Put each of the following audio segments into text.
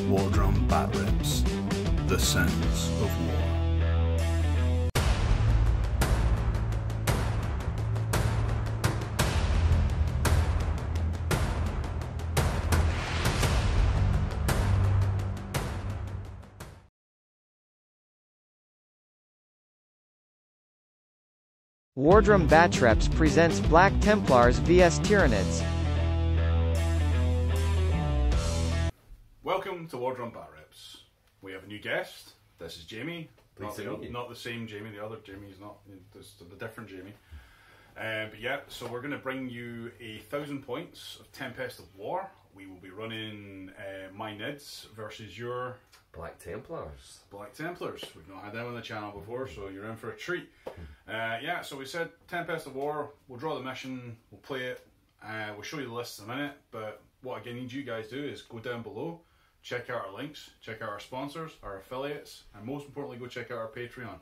Wardrum Batreps, the sounds of war. Warhammer Batrep presents Black Templars vs Tyranids. Welcome to Warhammer Batrep. We have a new guest. This is Jamie. Not the same Jamie, the other Jamie is not, this is the different Jamie. But yeah, so we're going to bring you 1,000 points of Tempest of War. We will be running my Nids versus your Black Templars. Black Templars. We've not had them on the channel before, so you're in for a treat. Yeah, so we said Tempest of War. We'll draw the mission, we'll play it, we'll show you the list in a minute, but what I need you guys to do is go down below, check out our links, check out our sponsors, our affiliates, and most importantly, go check out our Patreon.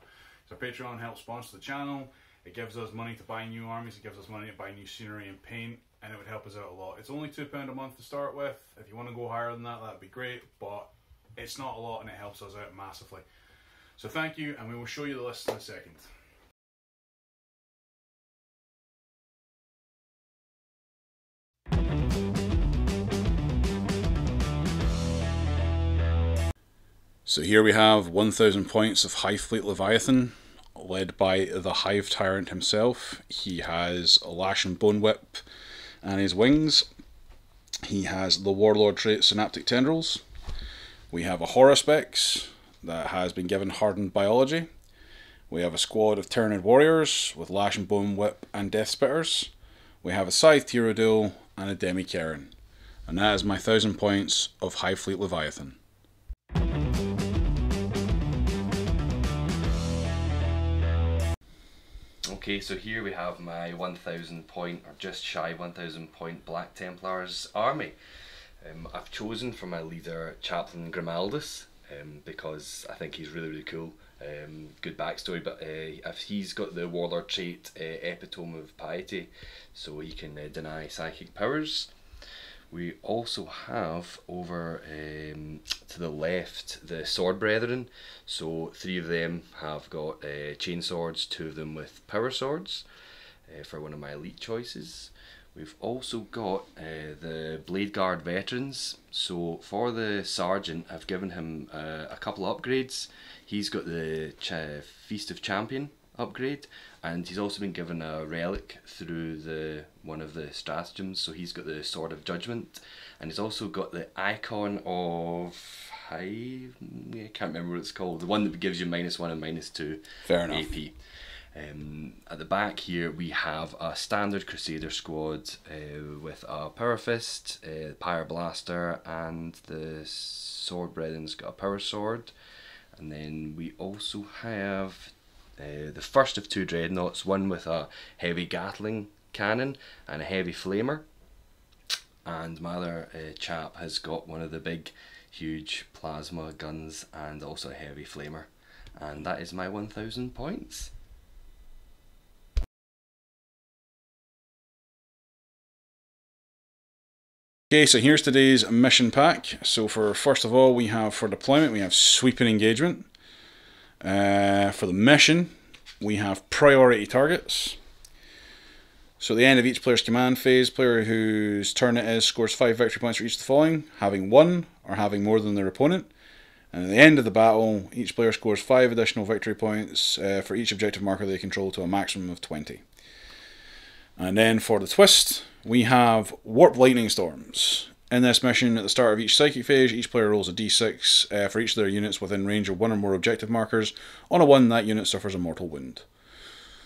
So Patreon helps sponsor the channel. It gives us money to buy new armies, it gives us money to buy new scenery and paint, and it would help us out a lot. It's only £2 a month to start with. If you want to go higher than that, that'd be great, but it's not a lot and it helps us out massively. So thank you, and we will show you the list in a second. So here we have 1,000 points of Hive Fleet Leviathan, led by the Hive Tyrant himself. He has a Lash and Bone Whip and his wings. He has the Warlord trait Synaptic Tendrils. We have a Horospex that has been given Hardened Biology. We have a squad of Tyranid Warriors with Lash and Bone Whip and Death Spitters. We have a Scythe Tyrodil and a Demi Karen. And that is my 1,000 points of Hive Fleet Leviathan. Okay, so here we have my 1,000 point, or just shy 1,000 point Black Templars army. I've chosen for my leader Chaplain Grimaldus because I think he's really cool. Good backstory, but he's got the Warlord trait Epitome of Piety, so he can deny psychic powers. We also have over to the left the Sword Brethren, so 3 of them have got chain swords, 2 of them with power swords for one of my elite choices. We've also got the Blade Guard Veterans, so for the Sergeant I've given him a couple upgrades. He's got the Feast of Champion upgrade, and he's also been given a relic through one of the stratagems, so he's got the Sword of Judgment, and he's also got the Icon of I can't remember what it's called, the one that gives you -1 and -2 Fair enough. AP. At the back here we have a standard Crusader squad with a Power Fist, Pyre Blaster, and the Sword Brethren's got a Power Sword. And then we also have the first of 2 Dreadnoughts, one with a heavy Gatling cannon and a heavy flamer. And my other chap has got one of the big, huge plasma guns and also a heavy flamer. And that is my 1,000 points. Okay, so here's today's mission pack. So first of all, we have for deployment, we have Sweeping Engagement. For the mission, we have Priority Targets. So at the end of each player's command phase, player whose turn it is scores 5 victory points for each of the following: having 1 or having more than their opponent. And at the end of the battle, each player scores 5 additional victory points for each objective marker they control to a maximum of 20. And then for the twist, we have Warp Lightning Storms. In this mission, at the start of each psychic phase, each player rolls a d6 for each of their units within range of 1 or more objective markers. On a 1, that unit suffers a mortal wound.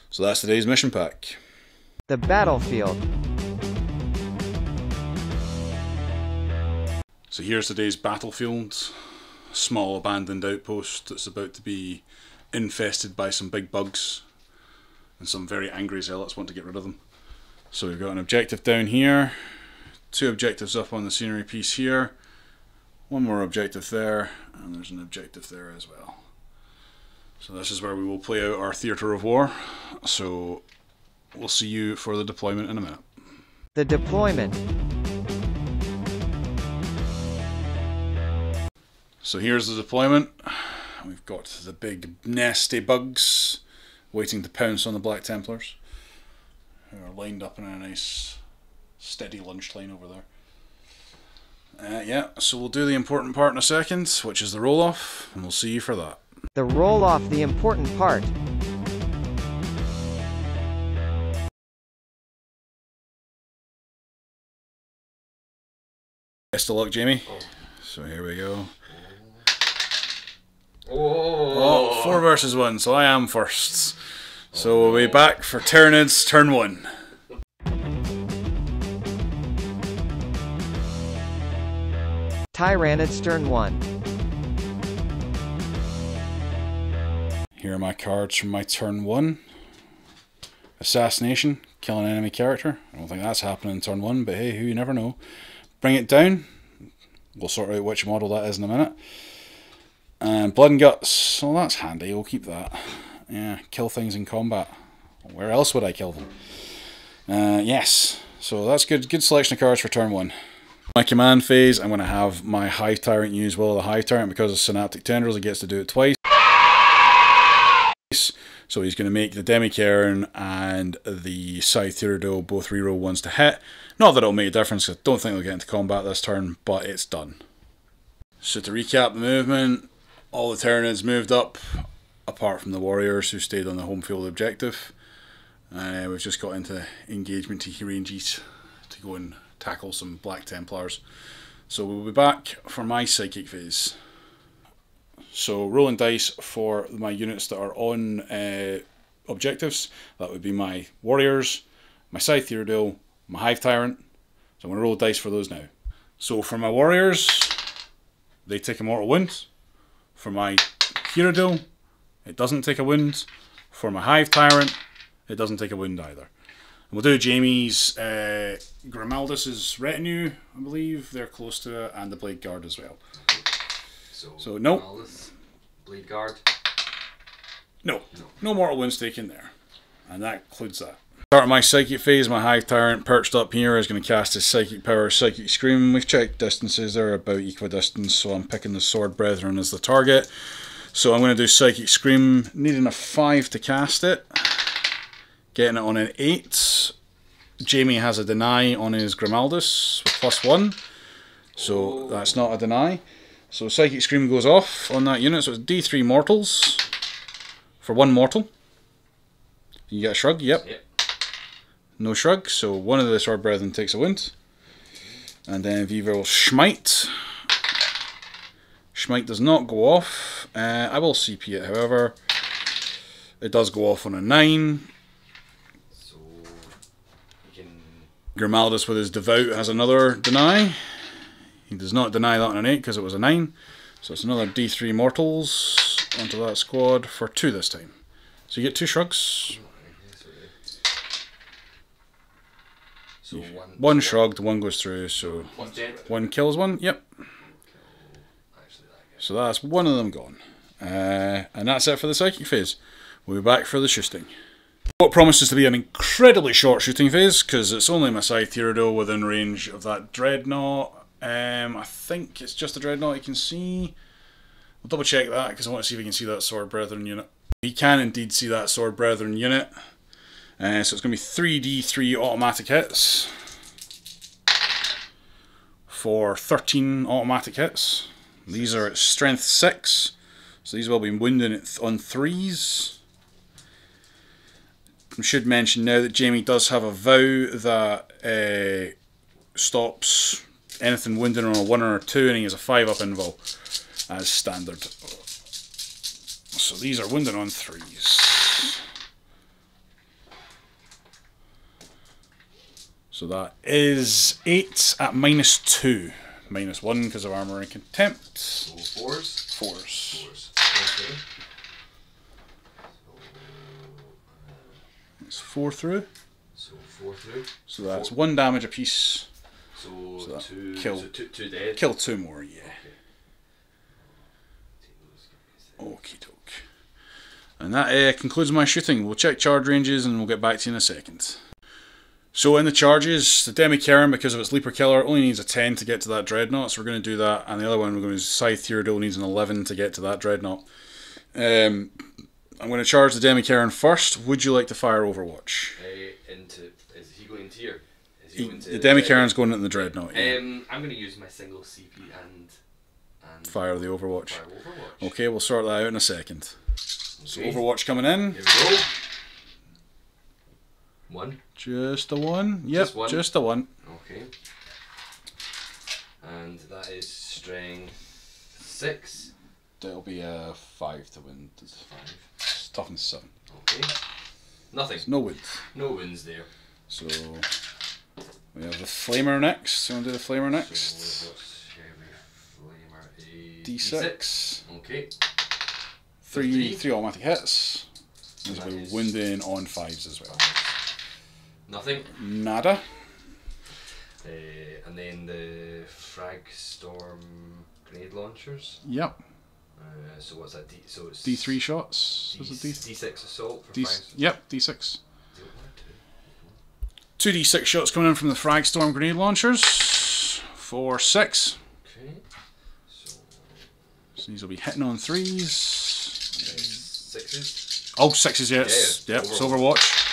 So that's today's mission pack. The battlefield. So here's today's battlefield. A small abandoned outpost that's about to be infested by some big bugs. And some very angry zealots want to get rid of them. So we've got an objective down here. 2 objectives up on the scenery piece here, 1 more objective there, and there's an objective there as well. So this is where we will play out our theatre of war. So we'll see you for the deployment in a minute. The deployment. So here's the deployment. We've got the big nasty bugs waiting to pounce on the Black Templars, who are lined up in a nice steady lunge line over there. Yeah, so we'll do the important part in a second, which is the roll-off, and we'll see you for that. The roll-off, the important part. Best of luck, Jamie. So here we go. Oh, 4 versus 1, so I am first. So we'll be back for Tyranids turn 1. Tyranids turn 1. Here are my cards from my turn 1. Assassination, kill an enemy character. I don't think that's happening in turn 1, but hey, who you never know. Bring it down. We'll sort out which model that is in a minute. And Blood and Guts. Well, that's handy. We'll keep that. Yeah, kill things in combat. Where else would I kill them? Yes. So that's good. Good selection of cards for turn 1. My command phase, I'm going to have my Hive Tyrant use Will of the Hive Tyrant. Because of Synaptic Tendrils, he gets to do it twice. So he's going to make the Demi-Cairn and the Scythe Tyranids both reroll ones to hit. Not that it'll make a difference, I don't think they'll get into combat this turn, but it's done. So to recap the movement, all the Tyranids moved up, apart from the Warriors who stayed on the home field objective. We've just got into engagement ranges to go and tackle some Black Templars. So we'll be back for my Psychic phase. So rolling dice for my units that are on objectives, that would be my Warriors, my Scythe Tyranids, my Hive Tyrant. So I'm going to roll dice for those now. So for my Warriors, they take a mortal wound. For my Tyranids, it doesn't take a wound. For my Hive Tyrant, it doesn't take a wound either. And we'll do Jamie's Grimaldus's retinue, I believe. They're close to it, and the Blade Guard as well. So no. Grimaldus, Blade Guard. No mortal wounds taken there. And that includes that. Start of my Psychic phase, my Hive Tyrant perched up here is going to cast his Psychic Power, Psychic Scream. We've checked distances, they're about equidistant, so I'm picking the Sword Brethren as the target. So I'm going to do Psychic Scream, needing a 5 to cast it. Getting it on an 8. Jamie has a deny on his Grimaldus with +1. So that's not a deny. So Psychic Scream goes off on that unit, so it's D3 mortals for 1 mortal. You get a shrug? Yep. No shrug, so one of the Sword Brethren takes a wound. And then Viva will Smite. Smite does not go off. I will CP it, however. It does go off on a 9. So you can... Grimaldus with his Devout has another deny. He does not deny that on an 8 because it was a 9. So it's another D3 mortals onto that squad for 2 this time. So you get 2 shrugs. So one shrugged, 1 goes through, so 1 kills 1, yep. So that's 1 of them gone. And that's it for the Psychic phase. We'll be back for the shooting. What promises to be an incredibly short shooting phase, because it's only my Scythe Tyranids within range of that Dreadnought. I think it's just the Dreadnought you can see. We'll double check that, because I want to see if we can see that Sword Brethren unit. We can indeed see that Sword Brethren unit. So it's going to be 3d3 automatic hits for 13 automatic hits. These are at strength 6, so these will be wounding on 3s. I should mention now that Jamie does have a vow that stops anything wounding on a 1 or a 2, and he has a 5 up invul as standard. So these are wounding on 3s. So that is 8 at -2. -1 because of armor and contempt. So 4s? 4s. Okay. It's 4 through. So 4 through. So that's 1 damage apiece. So that 2, kill, so two dead. Kill 2 more, yeah. Okay. Okie doke. And that concludes my shooting. We'll check charge ranges and we'll get back to you in a second. So in the charges, the Demi-Karen, because of its Leaper Killer, only needs a 10 to get to that Dreadnought, so we're going to do that. And the other one, we're going to use Scythe Theodule, needs an 11 to get to that Dreadnought. I'm going to charge the Demi-Karen first. Would you like to fire Overwatch? Is he going into here? The Demi-Karen's going into the Dreadnought. Yeah. I'm going to use my single CP and fire the Overwatch. Fire Overwatch. Okay, we'll sort that out in a second. Okay. So Overwatch coming in. Here we go. One. Just the one. Yep, just the one. Okay. And that is string 6. That'll be a 5 to win. 5. Toughness 7. Okay. Nothing. There's no wins. No wins there. So we have the Flamer next. So we'll do the Flamer next. So Flamer, D6. Okay. Three automatic hits. There's a bit winding on 5s as well. Nothing. Nada. And then the Frag Storm grenade launchers. Yep. So what's that? So it's D3 shots. D6 assault for Yep, D6. 2d6 shots coming in from the Frag Storm grenade launchers for 6. Okay. So these will be hitting on 3s. 6s. Oh, 6s, yes. Yeah, yep, it's Overwatch.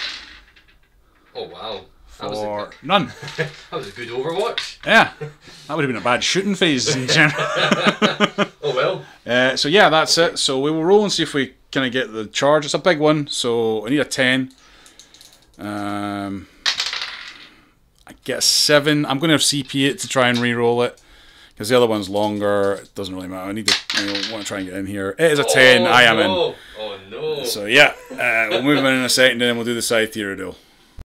Oh wow. For none. That was a good Overwatch. Yeah, that would have been a bad shooting phase in general. Oh well. So yeah, that's it. So we will roll and see if we kind of get the charge. It's a big one, so I need a 10. I get a 7. I'm going to have CP it to try and re-roll it because the other one's longer. It doesn't really matter. I need to. I want to try and get in here. It is a 10. I am in. Oh no. So yeah, we'll move him in a second, and then we'll do the Scythe Theodule.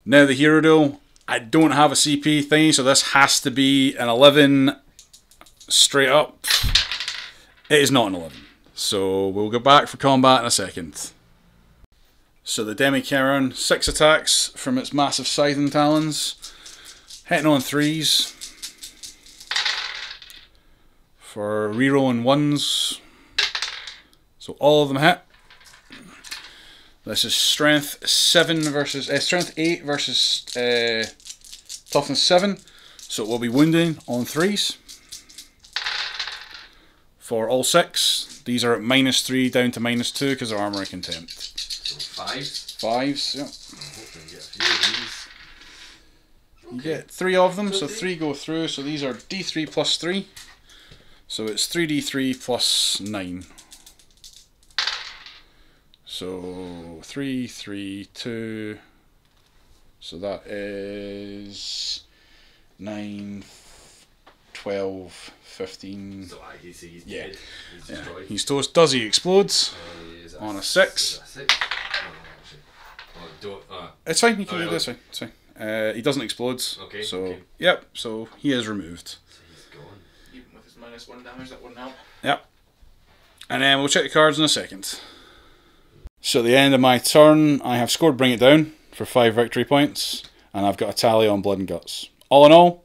Now the Hero Duel, I don't have a CP thingy, so this has to be an 11 straight up. It is not an 11. So we'll go back for combat in a second. So the Demi-Karen, 6 attacks from its massive scything talons. Hitting on 3s. For rerolling 1s. So all of them hit. This is strength 7 versus strength 8 versus toughness 7, so it will be wounding on 3s. For all 6, these are at -3 down to -2 because they're armor and contempt. So 5s. 5s, yeah. Hopefully get a few of these. You get 3 of them, so 3 go through. So these are D3 plus 3, so it's 3D3 plus 9. So 3, 3, 2. So that is 9, 12, 15. So he's yeah. dead. He's destroyed. He's toast. Does he explodes on a 6? It's fine. You can do this. It's fine. He doesn't explode. Okay. So okay. Yep. So he is removed. So he's gone. Even with his -1 damage, that wouldn't help. Yep. And then we'll check the cards in a second. So at the end of my turn, I have scored Bring It Down for 5 victory points, and I've got a tally on Blood and Guts. All in all,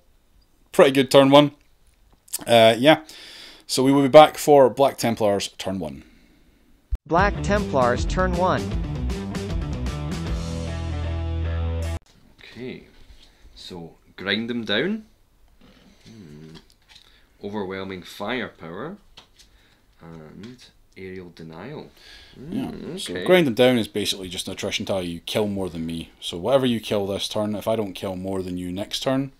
pretty good turn 1. Yeah, so we will be back for Black Templars turn 1. Black Templars turn 1. Okay, so grind them down. Overwhelming firepower and aerial denial. Yeah. Okay. So grind them down is basically just an attrition tally. You kill more than me. So whatever you kill this turn, if I don't kill more than you next turn,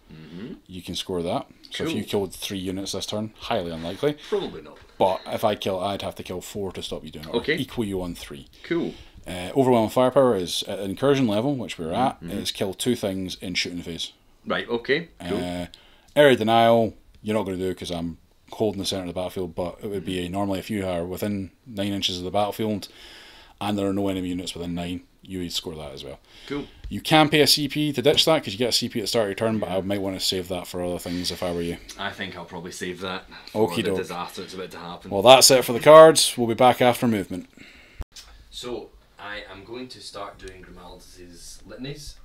you can score that. So if you killed 3 units this turn, highly unlikely. Probably not. But if I kill, I'd have to kill 4 to stop you doing it. Okay. Or equal you on 3. Cool. Overwhelming firepower is at incursion level, which we're at, is kill 2 things in shooting phase. Right, okay. Cool. Area denial, you're not going to do because I'm holding the centre of the battlefield, but it would be normally if you are within 9 inches of the battlefield and there are no enemy units within 9, you would score that as well. Cool. You can pay a CP to ditch that because you get a CP at the start of your turn, but I might want to save that for other things if I were you. I think I'll probably save that for the disaster that's about to happen. Well, that's it for the cards. We'll be back after movement. So, I am going to start doing Grimaldus' litanies.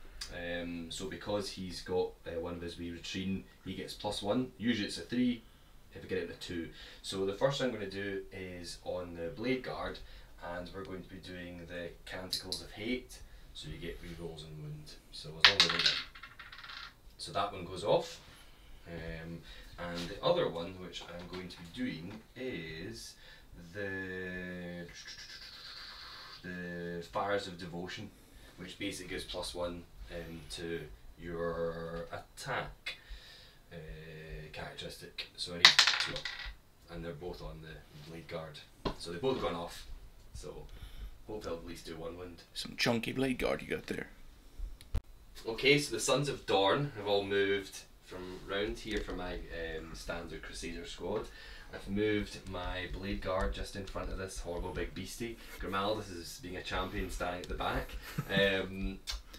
So because he's got one of his wee retrine, he gets +1. Usually it's a 3. If we get it in a 2. So the first thing I'm going to do is on the Blade Guard, and we're going to be doing the Canticles of Hate, so you get rerolls and wound. So as long as I don't get so that one goes off. And the other one, which I'm going to be doing, is the Fires of Devotion, which basically gives +1 to your attack characteristic. So I need 2 up, and they're both on the blade guard, so they've both gone off. So hopefully I'll at least do 1 wound. Some chunky blade guard you got there. Okay, so the Sons of Dorn have all moved from round here for my standard Crusader squad. I've moved my blade guard just in front of this horrible big beastie. Grimaldus is being a champion standing at the back.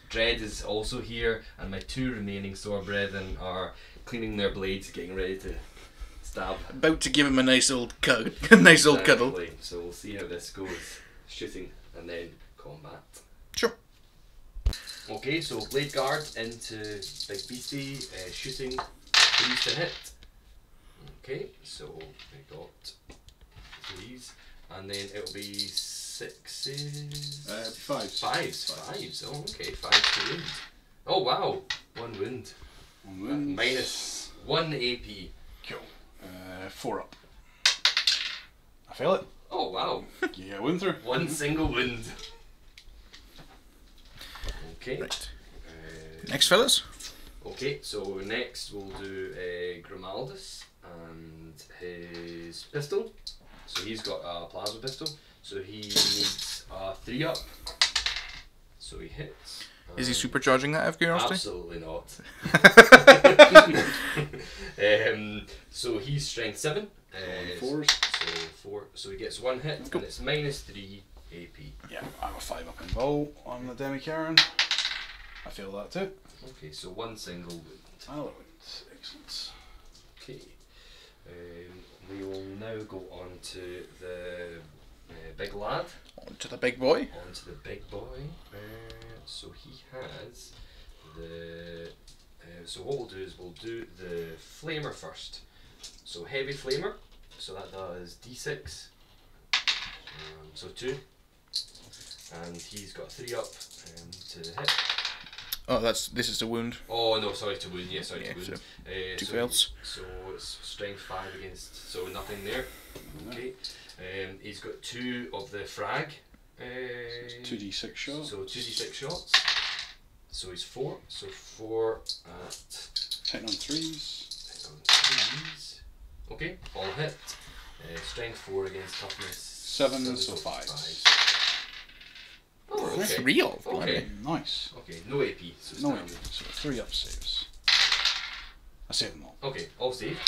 Dread is also here, and my 2 remaining sword brethren are cleaning their blades, getting ready to stab. About to give him a nice old cuddle. Old cuddle. Exactly. So we'll see how this goes. Shooting and then combat. Sure. Okay, so blade guard into big beastie, shooting, 3s to hit. Okay, so we got 3s, and then it'll be 6s. 5s. 5s. Oh, okay, 5 to wound. Oh wow, 1 wound. 1 wound. Minus 1 AP. Cool. 4 up. I fail it. Oh wow. Yeah, wound through. 1 single wound. Okay. Right. Next, fellas. Okay, so next we'll do Grimaldus and his pistol. So he's got a plasma pistol, so he needs a 3 up. So he hits. Is he supercharging that, out of curiosity? Absolutely not. So he's strength 7. 4s. So 4. So he gets 1 hit, Cool. and it's minus 3 AP. Yeah, I'm a 5 up in Vol on the Demi Karen. I feel that too. Okay, so 1 single wound. Another wound. Excellent. Okay. We will now go on to the big lad. On to the big boy. On to the big boy. So he has the. So what we'll do is we'll do the flamer first. So heavy flamer. So that does d6. So 2. And he's got 3 up to hit. Oh, this is the wound. Oh no, sorry, to wound. Yeah, sorry, Yeah, to wound. so 2 fails. So it's strength 5 against. So nothing there. Okay. He's got 2 of the frag. 2d6 shots. So 2d6 shots. So he's 4. So 4 at. Hitting on 3s. Hit on 3s. Okay, all hit. Strength 4 against toughness 7, so 5s. Oh, okay. Real. Okay. Nice. Okay, no AP. So No, standard. so 3 up saves. I save them all. Okay, all safe.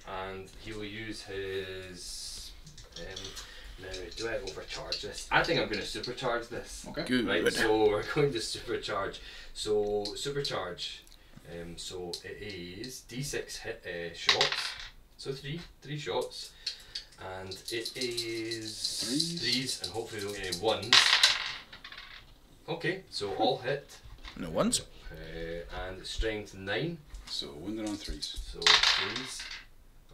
And he will use his. Now, do I overcharge this? I think I'm going to supercharge this. Okay. Good. Right, so we're going to supercharge. So supercharge. So it is d6 hit shots. So 3 shots, and it is 3s, and hopefully we don't get any 1s. Okay, so all hit. No ones. And strength 9. So wounded on 3s. So 3s.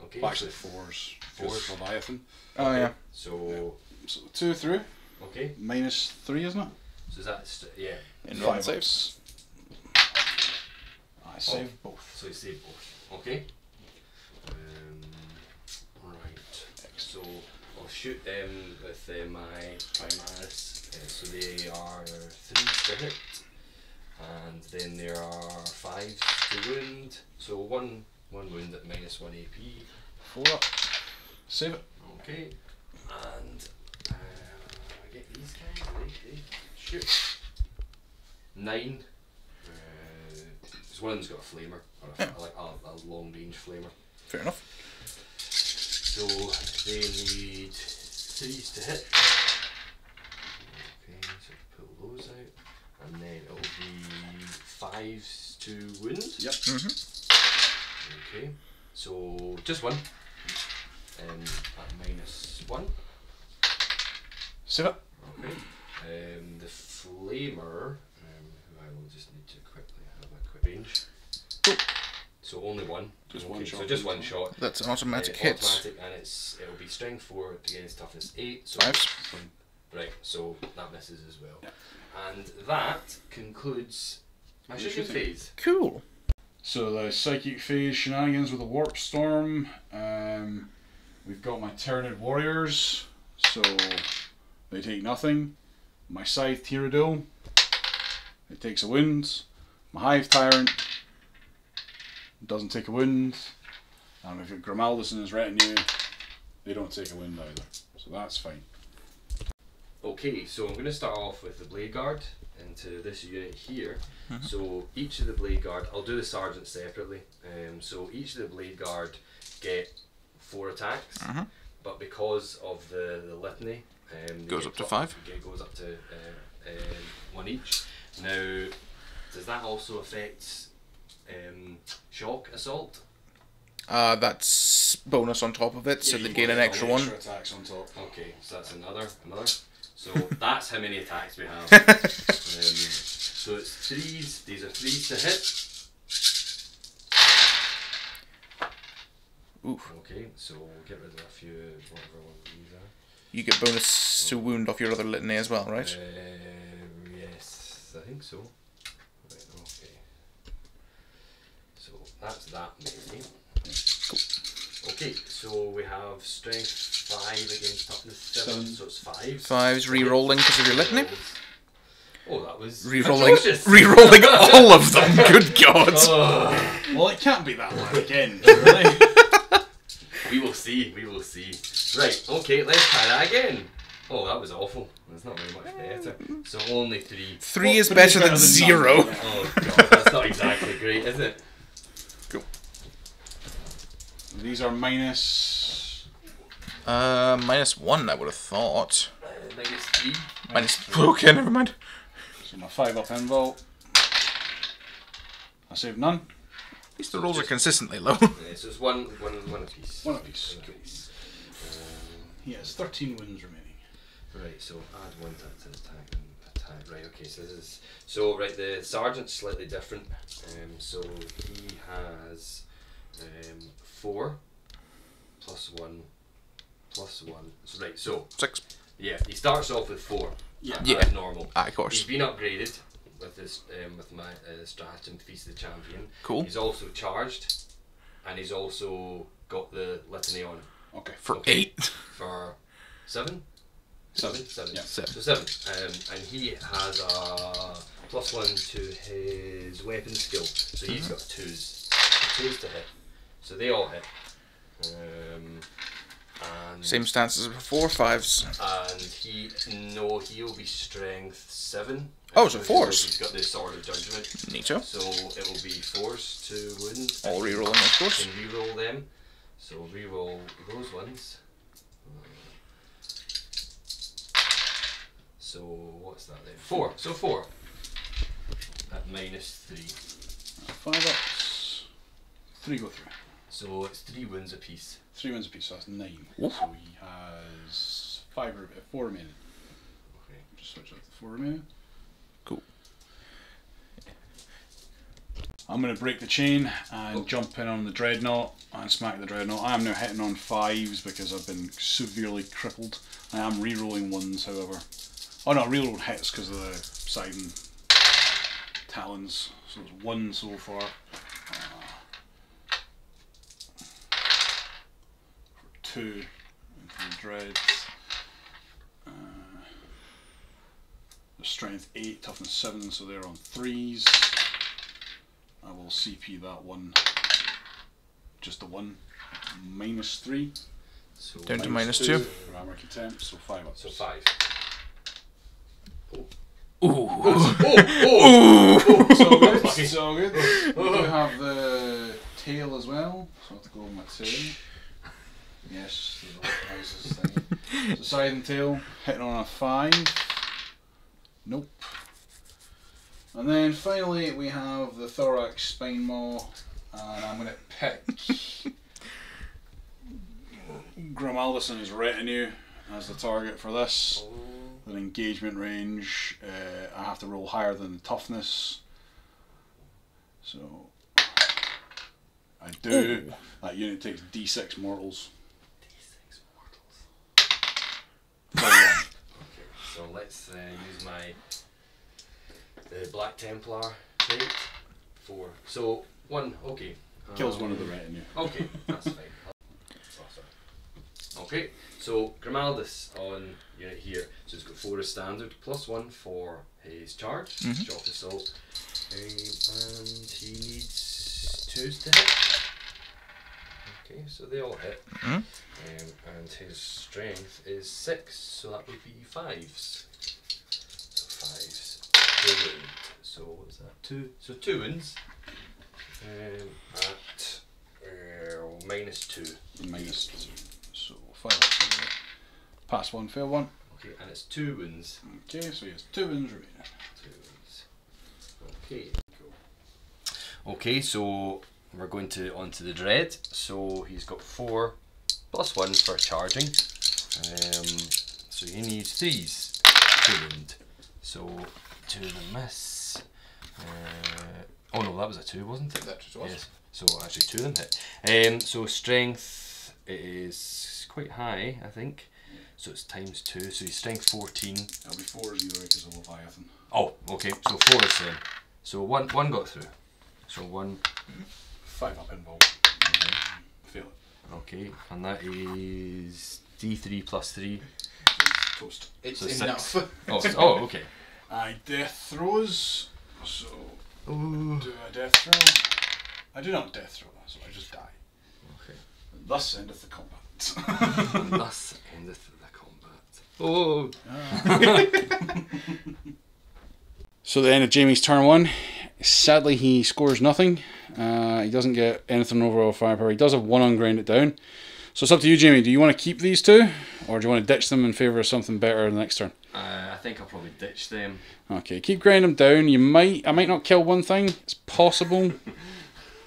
Okay. Well, actually 4s. 4s. Leviathan. Oh yeah. So So 2 through. okay. Minus 3, isn't it? So is that yeah? In 5 1 saves. I save both. So you save both. Okay. Right. So I'll shoot them with my Primaris. So they are 3s to hit, and then there are 5s to wound. So one wound at minus 1 AP. 4 up. Save it. Okay. And I get these guys. They shoot 9. One's got a flamer, or like a long range flamer. Fair enough. So they need 3s to hit. Okay, so pull those out, and then it'll be 5s to wound. Yep. Okay, so just 1. At minus 1. Save it. Okay. The flamer, who I will just need to quickly have a quick range. So only 1. Just okay, one so shot. just 1 shot. That's an automatic hits. Automatic, and it'll be strength 4 against toughness 8. So 5s. right, so that misses as well. Yeah. And that concludes My shooting phase. Cool. So the psychic phase shenanigans with the warp storm. We've got my Tyranid warriors, so they take nothing. My scythe Tyranids, it takes a wound. My hive tyrant doesn't take a wound. And we've got Grimaldus and his retinue. They don't take a wound either, so that's fine. Okay, so I'm going to start off with the Blade Guard into this unit here. So each of the Blade Guard, I'll do the Sergeant separately. So each of the Blade Guard get 4 attacks, but because of the litany, Goes up to 5. It goes up to 1 each. Now, does that also affect shock assault? That's bonus on top of it, so they gain an extra one. Attacks on top. Okay, so that's another. So that's how many attacks we have. So it's 3s. These are 3s to hit. Oof. Okay, so we'll get rid of a few whatever ones these are. You get bonus to wound off your other litany as well, right? Yes, I think so. Right, okay. So that's that maybe. Cool. Okay, so we have strength 5 against toughness 7, so it's 5. 5's re-rolling because of your litany. Oh, that was Re-rolling, atrocious. re-rolling all of them. Good God! Well, it can't be that loud again, really. We will see. We will see. Right. Okay. Let's try that again. Oh, that was awful. That's not very much better. So only 3. 3 is better than 0. none. Oh God, that's not exactly great, is it? Cool. These are minus. -1, I would have thought. -3. Okay, never mind. So my 5 up invult. I saved none. At least the rolls are consistently low. Yeah, so it's one apiece. One apiece. Cool. He has 13 wounds remaining. Right. So add 1 to his attack and attack. Right. Okay. So this is right. The sergeant's slightly different. So he has 4 plus 1 plus 1. So, right. So 6. yeah, he starts off with 4. Yeah. As normal. Of course. He's been upgraded with this with my stratagem Feast of the Champion. Cool. He's also charged, and he's also got the litany on Okay. For 8. for 7. 7. Yeah. 7. So 7. And he has a +1 to his weapon skill. So he's got 2s. 2s to hit. So they all hit. And Same stance as before, 5s. and he'll be strength 7. Oh, so Because 4s. He's got the Sword of Judgment. Neato. So it will be 4s to wound. All re-rolling, of course. Can re-roll them. So re-roll those ones. So what's that then? 4. So 4. At -3. 5 ups. 3 go through. So it's 3 wounds apiece. 3 wounds apiece, so that's 9. Oof. So he has 4 remaining. Okay. Just switch out the 4 remaining. Cool. I'm going to break the chain and jump in on the dreadnought and smack the dreadnought. I am now hitting on 5s because I've been severely crippled. I am re-rolling 1s, however. Oh no, re-rolled hits because of the side and talons. So it's 1 so far. For 2 into the dreads. The strength 8, toughness 7, so they're on 3s. I will CP that one, just the one, -3. So Down to For -2. armor contempt, so 5 up. So 5. Ooh. So good, so good. We do have the tail as well, so I have to go with my tail. Yes, there's a lot of houses thing. So side and tail, hitting on a 5. Nope. And then finally we have the thorax spine maw, and I'm going to pick Grimaldus and his retinue as the target for this. With an engagement range, I have to roll higher than the toughness. So I do. Ooh. That unit takes D6 mortals. D6 mortals. Okay, So let's use the Black Templar 8, 4. So 1, okay. Kills one of the retinue. Okay, that's fine. Okay, so Grimaldus on unit here. So he's got 4 as standard, +1 for his charge, shock assault, and he needs 2s to hit. Okay, so they all hit. And his strength is 6, so that would be 5s. So 5s. Brilliant. So what's that? 2. So 2 wounds. At -2. -2. So 5. Pass 1, fail 1. Okay, and it's 2 wounds. Okay, so he has 2 wounds remaining. 2 wounds. Okay. Cool. Okay, so we're going to onto the dread. So he's got 4 +1 for charging. So he needs 3s to wound. So 2 of them miss. Oh no, that was a 2, wasn't it? That just was. Yes. So actually 2 of them hit. So strength is quite high, I think. So it's ×2. So he's strength 14. It'll be 4s either way because of Leviathan. Oh, okay. So 4s then. So one got through. So 1. 5 up involved. Fail it. Okay, and that is D3 +3. Toast. It's So enough. Oh, okay. I death throws. So Ooh. do a death throw. I do not death throw, so I just die. Okay. Thus endeth the combat. And thus endeth the combat. Oh. So the end of Jamie's turn 1. Sadly, he scores nothing. He doesn't get anything overall firepower. He does have 1 on ground it down. So it's up to you, Jamie. Do you want to keep these 2, or do you want to ditch them in favour of something better the next turn? I think I'll probably ditch them. Okay, keep grinding them down. I might not kill one thing. It's possible.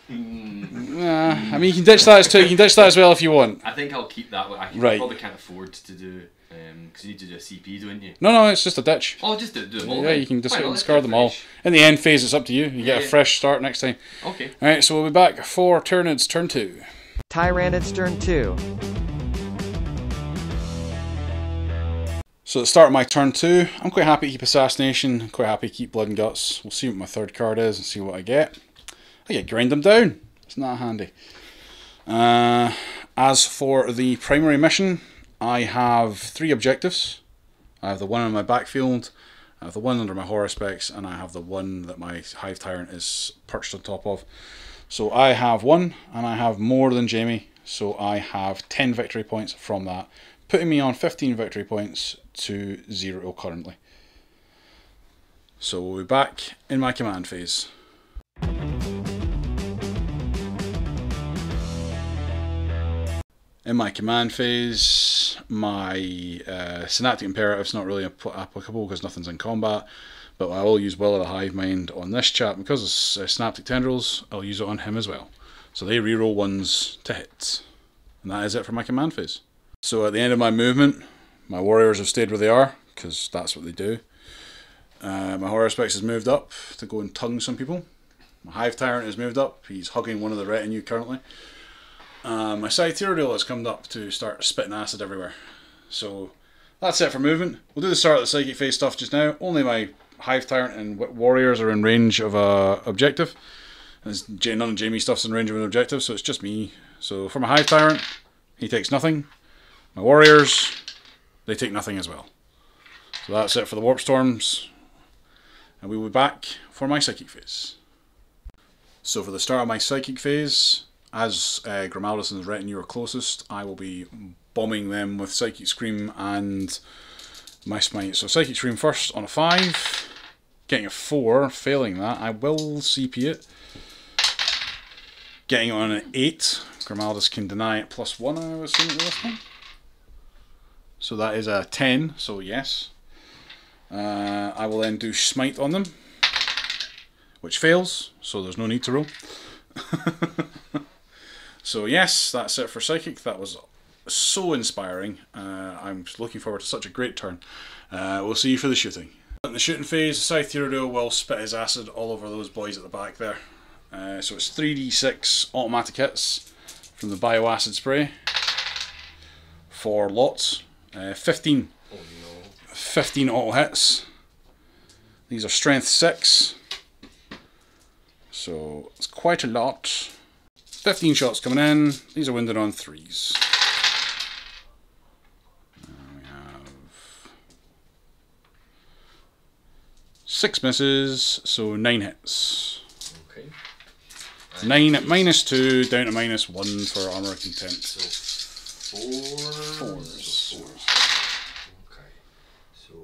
I mean, you can ditch that as too. You can ditch that as well if you want. I think I'll keep that one. I Right. probably can't afford to do, because you need to do a CP, don't you? No, it's just a ditch. Oh, just do them all. Yeah, then. you can Why not? Let's discard do them all. fresh. In the end phase, it's up to you. You get a Yeah. fresh start next time. Okay. Alright, so we'll be back for Tyranids turn 2. Tyranids turn 2. So at the start of my turn 2, I'm quite happy to keep Assassination, quite happy to keep Blood and Guts. We'll see what my 3rd card is and see what I get. I get Grind Them Down. It's not handy. As for the primary mission, I have 3 objectives. I have the one on my backfield, I have the one under my horror specs, and I have the one that my Hive Tyrant is perched on top of. So I have 1, and I have more than Jamie, so I have 10 victory points from that, putting me on 15 victory points to 0 currently. So we'll be back in my command phase. In my command phase, my Synaptic Imperative's not really applicable because nothing's in combat, but I will use Will of the Hive Mind on this chap because it's Synaptic Tendrils. I'll use it on him as well. So they reroll 1s to hit. And that is it for my command phase. So at the end of my movement, my warriors have stayed where they are because that's what they do. My horror specs has moved up to go and tongue some people. My Hive Tyrant has moved up. He's hugging one of the retinue currently. My side Tyranids has come up to start spitting acid everywhere. So that's it for movement. We'll do the start of the psychic phase stuff just now. Only my Hive Tyrant and warriors are in range of a objective. None of Jamie's stuff's in range of an objective, so it's just me. So for my Hive Tyrant, he takes nothing. My warriors, they take nothing as well. So that's it for the Warp Storms. And we will be back for my psychic phase. So for the start of my psychic phase, as Grimaldus and his retinue are closest, I will be bombing them with Psychic Scream and my Smite. So Psychic Scream first on a 5, getting a 4, failing that, I will CP it. Getting it on an 8, Grimaldus can deny it +1, I would assume, at this one. So that is a 10, so yes. I will then do Smite on them, which fails, so there's no need to roll. So yes, that's it for Psychic. That was so inspiring. I'm looking forward to such a great turn. We'll see you for the shooting. In the shooting phase, Scythe Tyranid will spit his acid all over those boys at the back there. So it's 3d6 automatic hits from the bioacid spray for lots. 15 auto hits. These are strength 6. So it's quite a lot. 15 shots coming in. These are winded on 3s. We have 6 misses, so 9 hits. Okay. 9 at -2, down to -1 for armor contempt. So 4s. Okay. So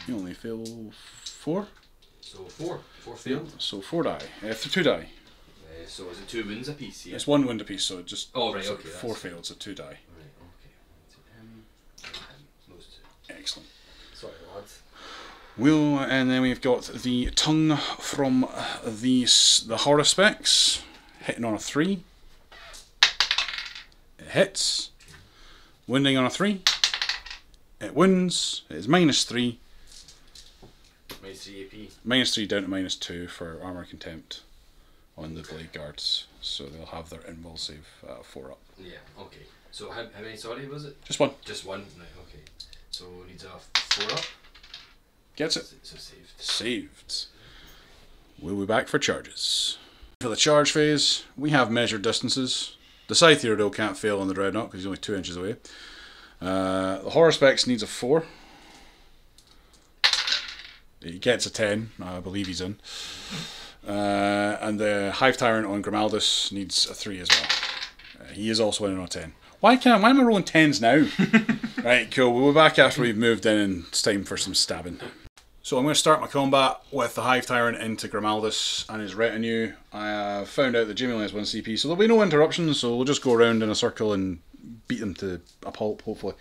You only fail 4? so 4 failed. So 4 die. 2 die. So is it 2 wins a piece? Yeah. It's 1 wind apiece, so it just. Oh right, so okay. 4 failed, so 2 die. Right, okay. So those 2. Excellent. Sorry, lads. And then we've got the tongue from the horror specs, hitting on a 3. It hits. Winding on a 3. It wins. It is -3. -3 AP. -3 down to -2 for armor contempt on the blade guards, so they'll have their invul save 4 up. Yeah, okay. So how many, sorry, was it? Just 1. Just 1? Right, okay. So needs a 4 up. Gets it. So saved. Saved. We'll be back for charges. For the charge phase, we have measured distances. The Scythe Hero can't fail on the Dreadnought because he's only 2 inches away. The Horror Specs needs a 4. He gets a 10, I believe he's in. And the Hive Tyrant on Grimaldus needs a 3 as well. He is also in on a 10. Why am I rolling 10s now? Right, cool. We'll be back after we've moved in and it's time for some stabbing. So I'm going to start my combat with the Hive Tyrant into Grimaldus and his retinue. I have found out that Jimmy only has 1 CP, so there'll be no interruptions, so we'll just go around in a circle and beat them to a pulp, hopefully.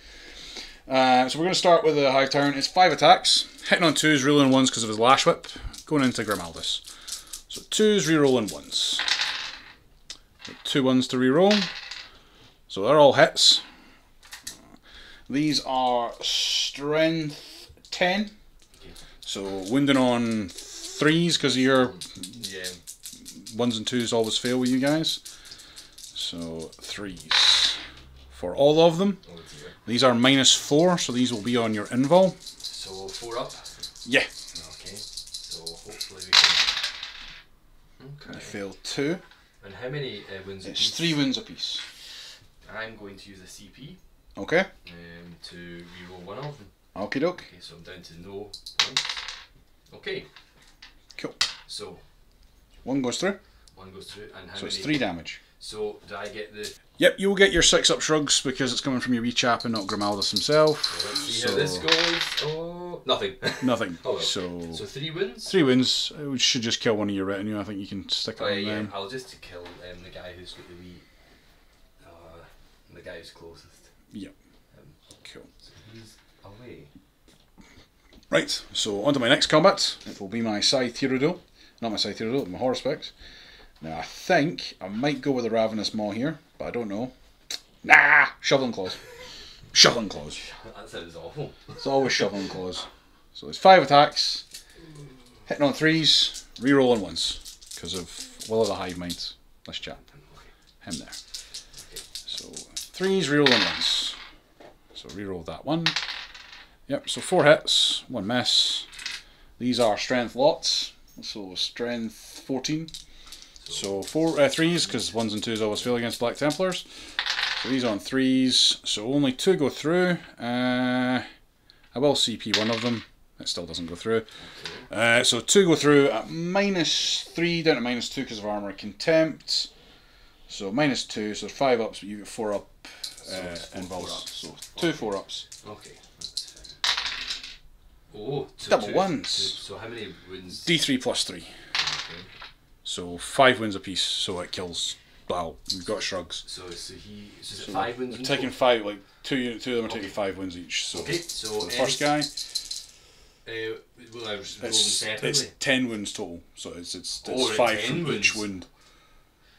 So we're going to start with the Hive Tyrant. It's 5 attacks, hitting on 2s, rerolling 1s because of his Lash Whip, going into Grimaldus. So 2s, rerolling 1s. 2 1s to reroll. So they're all hits. These are strength 10. So winding on 3s because your 1s and 2s always fail with you guys. So 3s for all of them. Oh dear. These are -4, so these will be on your invul. So 4 up? Yeah. Okay. So hopefully we can... Okay. You fail 2. And how many wins It's apiece? 3 wins apiece. I'm going to use a CP Okay. to reroll 1 of them. Okie doke. Okay, so I'm down to no points. Okay. Cool. So 1 goes through. 1 goes through, and how So many? it's 3 damage. So do I get the? Yep, you'll get your 6 up shrugs because it's coming from your wee chap and not Grimaldus himself. So let's see how this goes. Oh, nothing. Nothing. Oh, well. So 3 wins. 3 wins. It should just kill one of your retinue. I think you can stick it Oh on yeah, them. I'll just kill the guy who's got the wee. The guy who's closest. Yep. Cool. So he's away. Right, so on to my next combat. It will be my Scythe Hero duel. Not my Scythe Hero duel, my Horror Specs. Now I think I might go with the Ravenous Maw here, but I don't know. Nah! Shoveling Claws. Shoveling Claws. That sounds awful. It's always Shoveling Claws. So it's 5 attacks, hitting on 3s, rerolling 1s, because of Will of the Hive Mind. Let's chat. Him there. So 3s, rerolling 1s. So reroll that 1. Yep, so 4 hits, 1 miss. These are strength lots, so strength 14. So 3s, because 1s and 2s always fail against Black Templars. So these on 3s, so only 2 go through. I will CP one of them, it still doesn't go through. So 2 go through at -3 down to -2 because of armor contempt. So -2, so 5 ups, but you get 4 up involves. So 2 4 ups. Okay. Oh, Double 2, ones. So how many wins? D3 plus 3. Okay. So 5 wins apiece, so it kills. Well, you've got shrugs. So is it 5 wins? They're taking 5, like 2 of them are taking 5 wins each. So, okay, so the first guy, will I roll them it's separately? 10 wins total. So it's right, 5 10 for each wins. wound.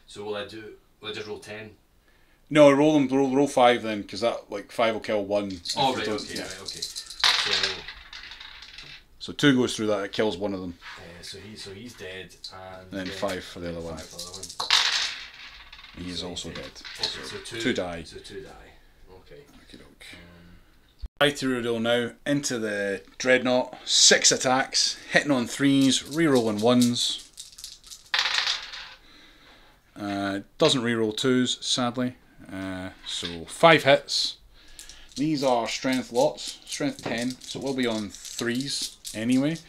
So will I just roll 10? No, roll 5 then, because that like 5 will kill 1. Oh right, okay, right, okay. So 2 goes through that, it kills one of them. So he's dead, and Then 5 for the other one. 5 for the other one. He is also dead. Okay, so 2 die. So 2 die. Okay. Okey-doke. Right through the now into the Dreadnought. 6 attacks, hitting on 3s, rerolling 1s. Doesn't reroll 2s, sadly. So 5 hits. These are strength lots, strength 10, so it will be on 3s anyway.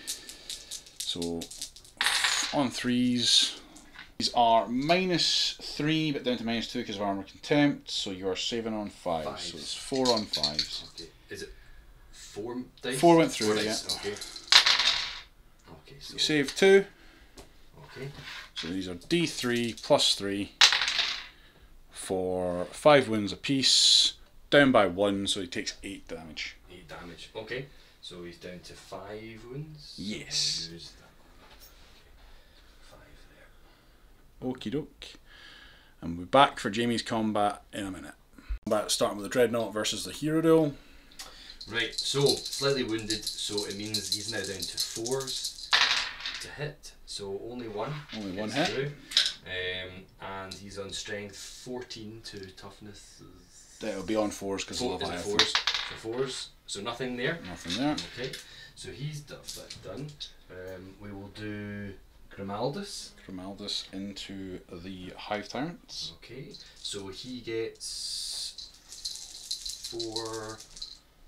So on 3s, these are -3 but down to -2 because of armor contempt, so you are saving on 5s. So it's 4 on 5s. Okay. Is it 4 dice? 4 went through, 4 yeah. dice. Okay. Okay, so You save 2, okay. so these are D3 plus 3 for 5 wounds apiece, down by 1, so he takes 8 damage. 8 damage. Okay. So he's down to 5 wounds. Yes. Use that. Okay. 5 there. Okie doke. And we're back for Jamie's combat in a minute. Combat starting with the Dreadnought versus the Hero Duel. Right, so slightly wounded, so it means he's now down to 4s to hit. So only 1. Only 1 gets hit. through. And he's on strength 14 to toughness. It'll be on 4s because of Is it Leviathan. 4s? So 4s. So nothing there. Nothing there. Okay, so he's that done. We will do Grimaldus. Grimaldus into the Hive Tyrants. Okay, so he gets 4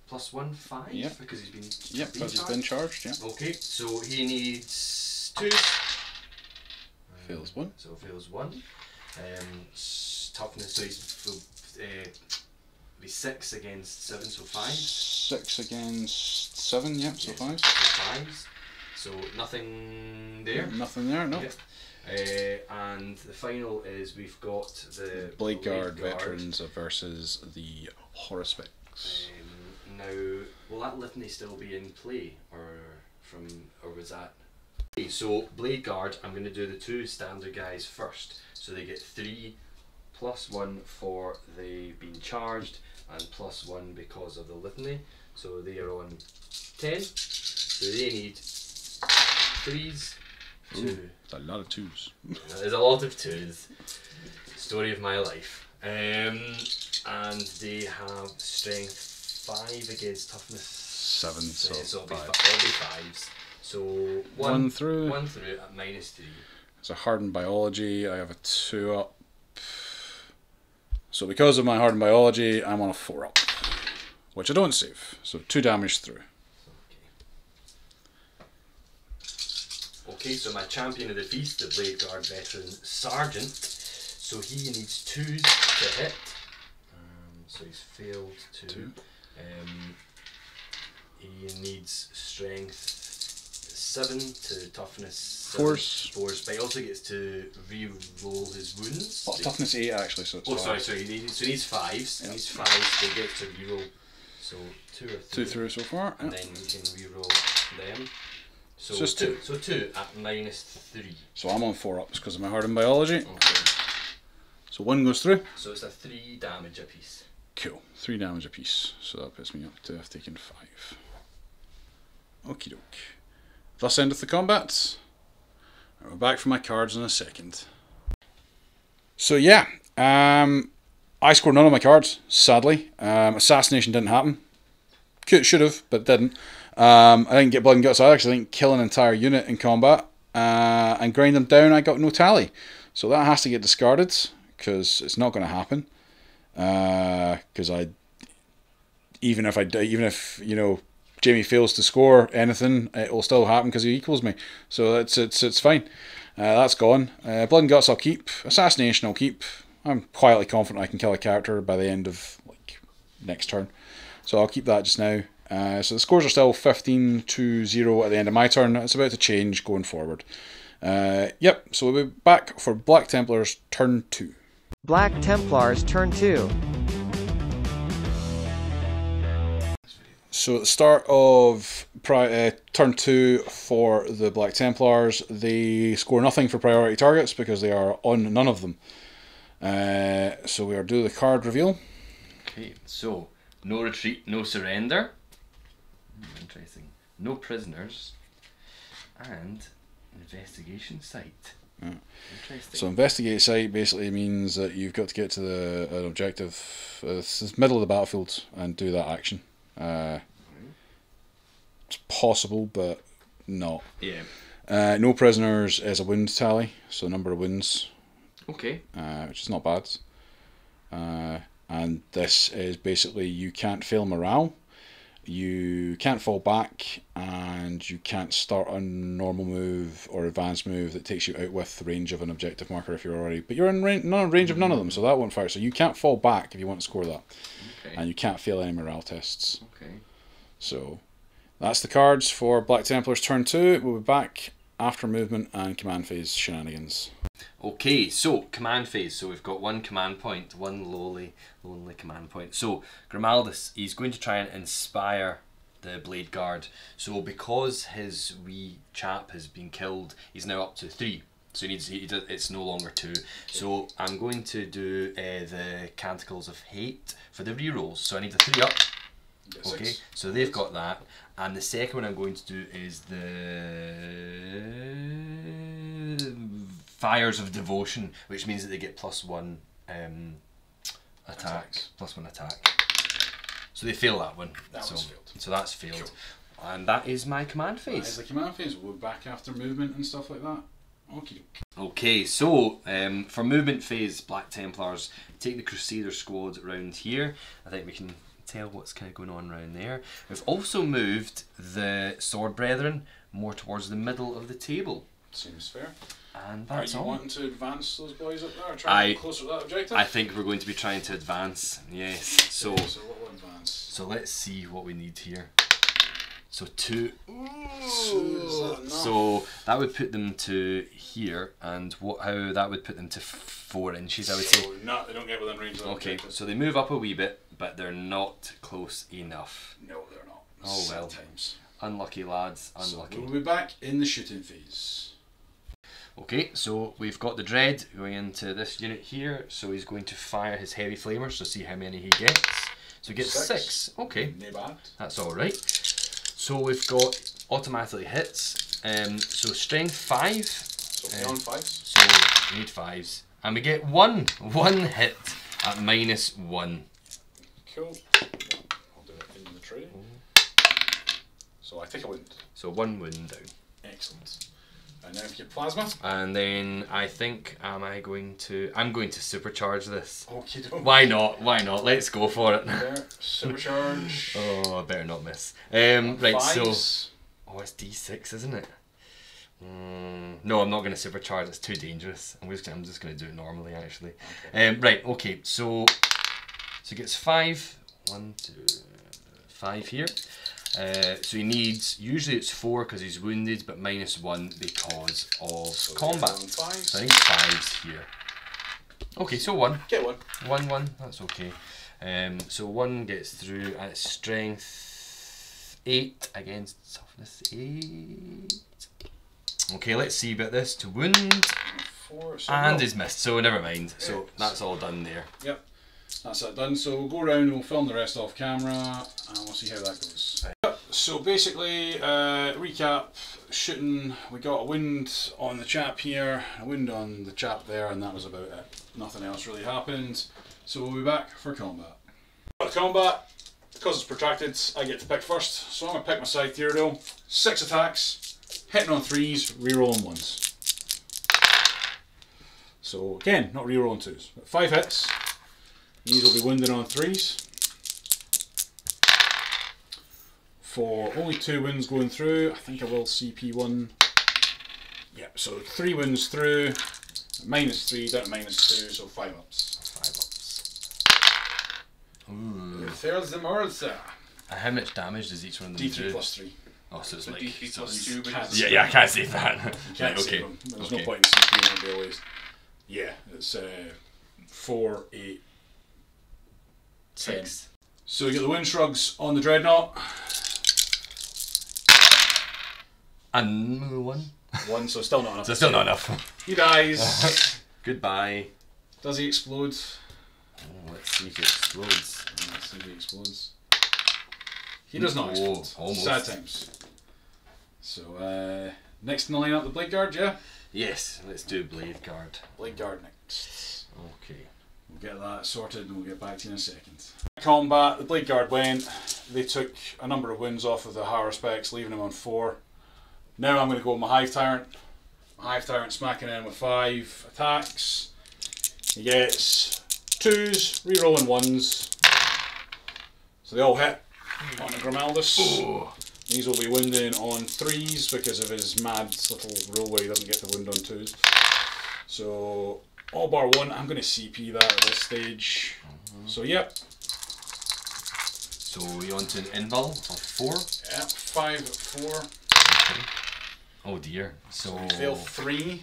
plus 1, 5. Yep. Because he's been Yep, because he's been charged, yeah. Okay, so he needs 2. Fails 1. So fails 1. Toughness, so he's be 6 against 7, so 5. 6 against 7, yep, so 5. 5s. So nothing there. Nothing there, no. Yep. And the final is we've got the Blade Guard veterans versus the Horrispects. Now, will that litany still be in play, or was that? Okay, so Blade Guard, I'm going to do the 2 standard guys first. So they get 3 plus 1 for they being charged, and plus 1 because of the litany. So they are on 10. So they need 3s. 2. Ooh, a lot of 2s. There's a lot of 2s. Story of my life. And they have strength 5 against toughness 7, so it'll be 5. 5s. So 1 through. 1 through at -3. It's a hardened biology. I have a 2 up. So because of my hardened biology, I'm on a 4 up, which I don't save. So 2 damage through. Okay, so my champion of the feast, the Blade Guard veteran Sergeant. So he needs 2s to hit. So he's failed 2. He needs strength 7 to toughness 4s. 4s, but he also gets to re-roll his wounds. Well, toughness 8 actually, so it's sorry, he needs 5s. He needs 5s, so he gets to re-roll. So 2 or 3. 2 through so far. And then we can re-roll them. So just 2. So 2 at -3. So I'm on 4 ups because of my hardened biology. Okay. So 1 goes through. So it's a 3 damage apiece. Cool. 3 damage apiece. So that puts me up to I've taken 5. Okie doke. Thus endeth the combat. We're back for my cards in a second. So yeah, I scored none of my cards, sadly. Assassination didn't happen. Should have, but didn't. I didn't get blood and guts either because I didn't kill an entire unit in combat. And grind them down, I got no tally. So that has to get discarded because it's not going to happen. Because even if you know Jamie fails to score anything, it will still happen because he equals me. So it's fine. That's gone. Blood and guts I'll keep. Assassination I'll keep. I'm quietly confident I can kill a character by the end of next turn. So I'll keep that just now. So the scores are still 15-0 at the end of my turn. It's about to change going forward. Yep, so we'll be back for Black Templars turn 2. Black Templars turn 2. So at the start of turn 2 for the Black Templars, they score nothing for priority targets because they are on none of them. So we are doing the card reveal. Okay, so no retreat, no surrender. Interesting. No prisoners. And investigation site. Interesting. So investigate site basically means that you've got to get to an objective, it's the middle of the battlefield, and do that action. It's possible, but not. Yeah. No prisoners is a wound tally, so number of wounds. Okay. Which is not bad. And this is basically you can't fail morale, you can't fall back, and you can't start a normal move or advanced move that takes you out with the range of an objective marker if you're already. But you're in range of none of them, so that won't fire. So you can't fall back if you want to score that. Okay. And you can't fail any morale tests. Okay. So that's the cards for Black Templars turn 2. We'll be back after movement and command phase shenanigans. Okay, so command phase. So we've got one command point, one lonely command point. So Grimaldus, he's going to try and inspire the Blade Guard. So because his wee chap has been killed, he's now up to 3. So it's no longer 2. So I'm going to do the Canticles of Hate for the rerolls. So I need a 3 up. Okay, 6. so they've got that. And the second one I'm going to do is the Fires of Devotion, which means that they get +1 attack. +1 attack. So they fail that one. That one's failed. So that's failed. Cool. And that is my command phase. That is the command phase. We'll be back after movement and stuff like that. Okay. Okay, so for movement phase, Black Templars take the Crusader squad around here. I think we can tell what's kind of going on around there. We've also moved the Sword Brethren more towards the middle of the table. Seems fair. And that's Are you all. wanting to advance those boys up there? Or try to get closer to that objective? I think we're going to be trying to advance. Yes. So what will advance? So let's see what we need here. So 2. So So that would put them to here, and how that would put them to 4 inches, I would say. They don't get within range of that Okay, objective. so they move up a wee bit, but they're not close enough. No, they're not. Oh well. Sometimes. Unlucky lads, unlucky. So we'll be back in the shooting phase. Okay, so we've got the Dread going into this unit here, so he's going to fire his heavy flamers, so see how many he gets. So he gets 6. Okay, No bad. that's alright. So we've got automatically hits, so strength 5. So beyond 5s. So we need 5s. And we get one hit at -1. Cool. I'll do it in the tray. So I take a wound. So 1 wound down. Excellent. And now for your plasma. And then I think I'm going to supercharge this. Okay, don't. Why not? Why not? Let's go for it. There. Supercharge. Oh, I better not miss. Right, so Fives. it's D6, isn't it? No, I'm not going to supercharge. It's too dangerous. I'm just going to do it normally, actually. Okay. Right. Okay. So he gets 5. 1, 2, 5 here. So he needs, usually it's 4 because he's wounded, but -1 because of combat. So I need 5s here. Okay, so 1. Get 1. 1, that's okay. So 1 gets through at strength 8 against softness 8. Okay, let's see about this. To wound, 4. So and is missed, so never mind. So that's all done there. Yep. That's that done. So we'll go around and we'll film the rest off camera and we'll see how that goes. So basically, recap, shooting, we got a wound on the chap here, a wound on the chap there, and that was about it. Nothing else really happened. So we'll be back for combat. For combat, because it's protracted, I get to pick first. So I'm going to pick my side Tyranid. 6 attacks, hitting on 3s, rerolling 1s. So again, not rerolling 2s, but 5 hits. These will be wounded on 3s. For only 2 wounds going through, I think I will CP 1. Yeah, so 3 wounds through, -3 down to -2, so 5 ups. 5 ups. Ooh. There's the Morsa. And how much damage does each one of them D3 do? plus 3. Oh, so it's like D3 so plus it's- 2, but Yeah, I can't save that. You can't Right, save okay. them. There's Okay. no point in CPing them always. Yeah, it's 4, 8, 6. So you get the wind shrugs on the Dreadnought. And 1. 1, so still not enough. So still not enough. He dies. Goodbye. Does he explode? Oh, let's see if it explodes. Let's see if he explodes. He does not Whoa, explode. almost. Sad times. So, next in the lineup, the Blade Guard, yeah? Yes, let's do Blade Guard. Blade Guard next. Okay. We'll get that sorted and we'll get back to you in a second. Combat, the Blade Guard went. They took a number of wounds off of the higher specs, leaving him on 4. Now I'm going to go with my Hive Tyrant. My Hive Tyrant smacking in with 5 attacks. He gets 2s, re-rolling 1s. So they all hit on the Grimaldus. Oh. These will be wounding on 3s because of his mad little rule where he doesn't get to wound on 2s. So all bar 1, I'm going to CP that at this stage. So yep. So we on to an invul of 4. Yep, 5 at 4. Okay. Oh dear. So We fail 3.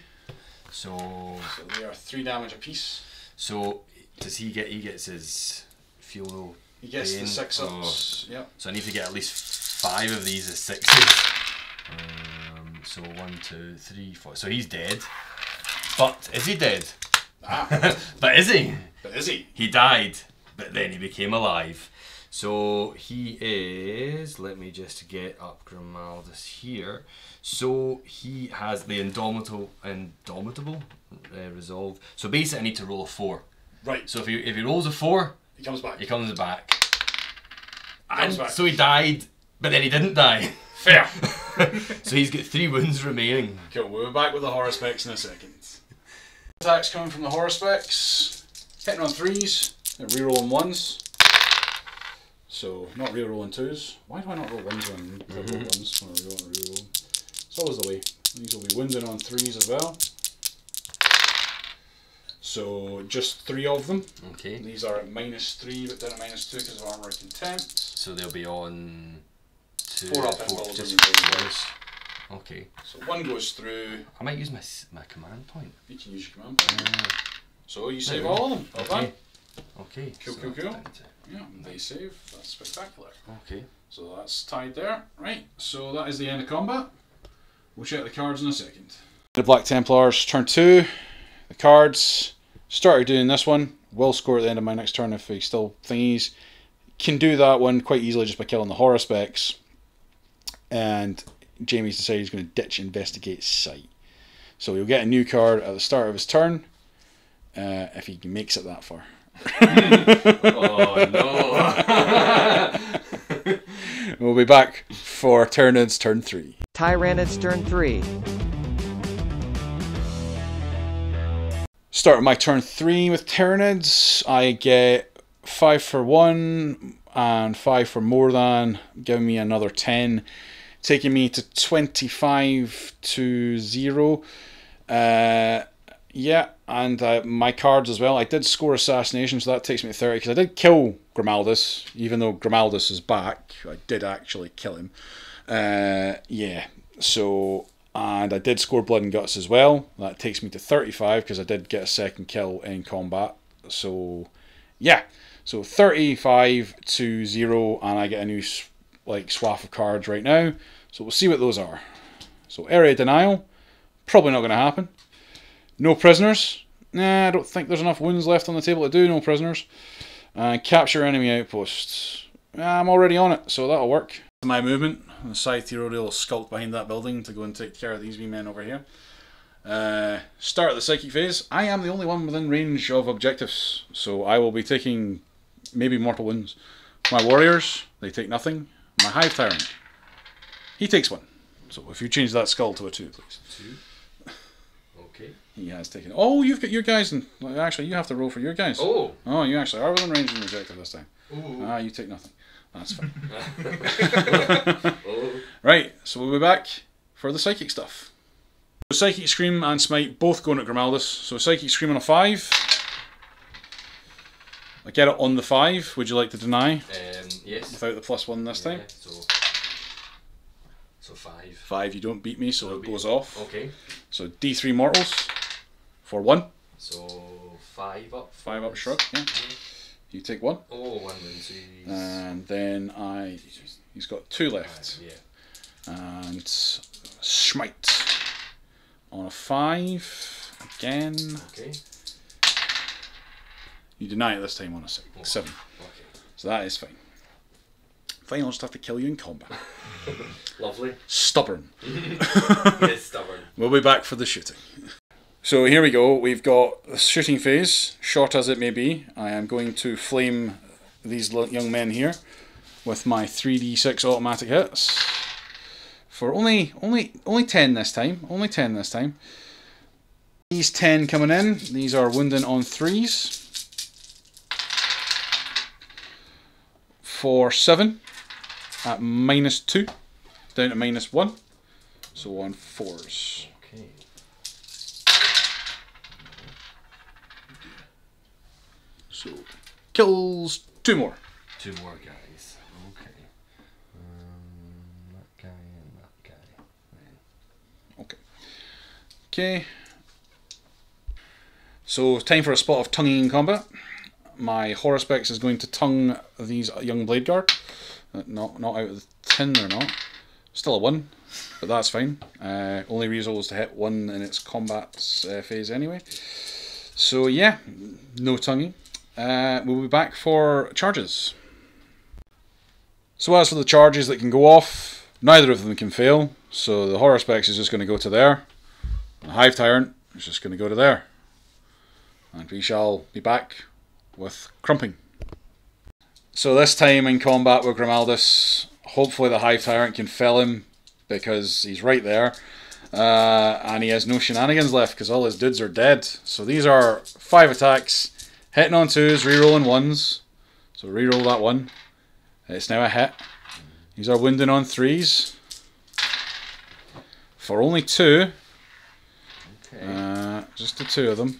So They are 3 damage apiece. So does he get? He gets his fuel. He gets pain. the 6 ups. Yep. So I need to get at least 5 of these as 6s. So 1, 2, 3, 4. So he's dead. But is he dead? Ah. But is he? But is he? He died, but then he became alive. So he is. Let me just get up Grimaldus here. So he has the indomitable resolve. So basically, I need to roll a 4. Right. So if he rolls a 4, He comes back. he comes back. Comes And back. so he died, but then he didn't die. Fair. So he's got 3 wounds remaining. Cool, we'll be back with the horror specs in a second. Attacks coming from the horror specs. Hitting on 3s, and rerolling 1s. So, not rerolling 2s. Why do I not roll 1s when I roll 1s when I reroll? It's always the way. These will be wounding on 3s as well. So, just 3 of them. Okay. These are at -3, but then at -2 because of armor and contempt. So they'll be on 2, 4 up 4, involved just in the 4s. Okay. So, 1 goes through. I might use my command point. You can use your command point. So, you save all of them. Well done. Okay. Cool, so cool, that's cool. down to- Yeah, they save. That's spectacular. Okay. So that's tied there. Right, so that is the end of combat. We'll check the cards in a second. The Black Templars, turn 2. The cards. Started doing this one. Will score at the end of my next turn if he still thingies. Can do that one quite easily just by killing the horror specs. And Jamie's decided he's going to ditch Investigate Sight. So he'll get a new card at the start of his turn. If he makes it that far. Oh no. We'll be back for Tyranids turn 3. Tyranids turn 3. Start with my turn 3 with Tyranids. I get 5 for 1 and 5 for more than, giving me another 10, taking me to 25 to 0. Yeah, and my cards as well. I did score Assassination, so that takes me to 30, because I did kill Grimaldus, even though Grimaldus is back. I did actually kill him. Yeah, so, and I did score Blood and Guts as well. That takes me to 35, because I did get a second kill in combat. So, yeah, so 35 to 0, and I get a new swath of cards right now. So we'll see what those are. So, Area Denial, probably not going to happen. No prisoners. Nah, I don't think there's enough wounds left on the table to do no prisoners. Capture enemy outposts. I'm already on it, so that'll work. My movement. The Scythe hero will skulk behind that building to go and take care of these wee men over here. Start of the psychic phase. I am the only one within range of objectives, so I will be taking maybe mortal wounds. My warriors, they take nothing. My Hive Tyrant, he takes 1. So if you change that skull to a 2, please. 2. Okay. He has taken. Oh, you've got your guys, and actually, you have to roll for your guys. Oh. Oh, you actually are within range of objective this time. Ooh. Ah, you take nothing. That's fine. Oh. Right, so we'll be back for the psychic stuff. So Psychic Scream and Smite both going at Grimaldus. So Psychic Scream on a 5. I get it on the 5. Would you like to deny? Yes. Without the +1 this time. So 5. 5, you don't beat me, so it goes off. Okay. So D3 mortals for 1. So 5 up. 5 up shrug, yeah. You take 1. Oh, 1 wound, so And then he's got 2 left. Yeah. And Smite on a 5 again. Okay. You deny it this time on a 7. Okay. So that is fine. Fine, I'll just have to kill you in combat. Lovely. Stubborn. Yes, stubborn. We'll be back for the shooting. So here we go. We've got the shooting phase, short as it may be. I am going to flame these young men here with my 3d6 automatic hits for only 10 this time. Only 10 this time. These 10 coming in. These are wounding on 3s. For 7 at -2, down to -1. So on 4s. Okay. So kills 2 more. 2 more guys. Okay. That guy and that guy. Okay. Okay. So time for a spot of tonguing in combat. My Horospex is going to tongue these young Blade Guard. Not out of the tin, they're not. Still a 1, but that's fine. Only reroll is to hit 1 in its combat phase anyway. So yeah, no tonguing. We'll be back for charges. So as for the charges that can go off, neither of them can fail. So the Horospex is just going to go to there. The Hive Tyrant is just going to go to there. And we shall be back with Crumping. So this time in combat with Grimaldus, hopefully the Hive Tyrant can fell him, because he's right there. And he has no shenanigans left, because all his dudes are dead. So these are 5 attacks, hitting on 2s, rerolling 1s. So reroll that 1. It's now a hit. These are wounding on 3s. For only 2. Okay. Just the 2 of them.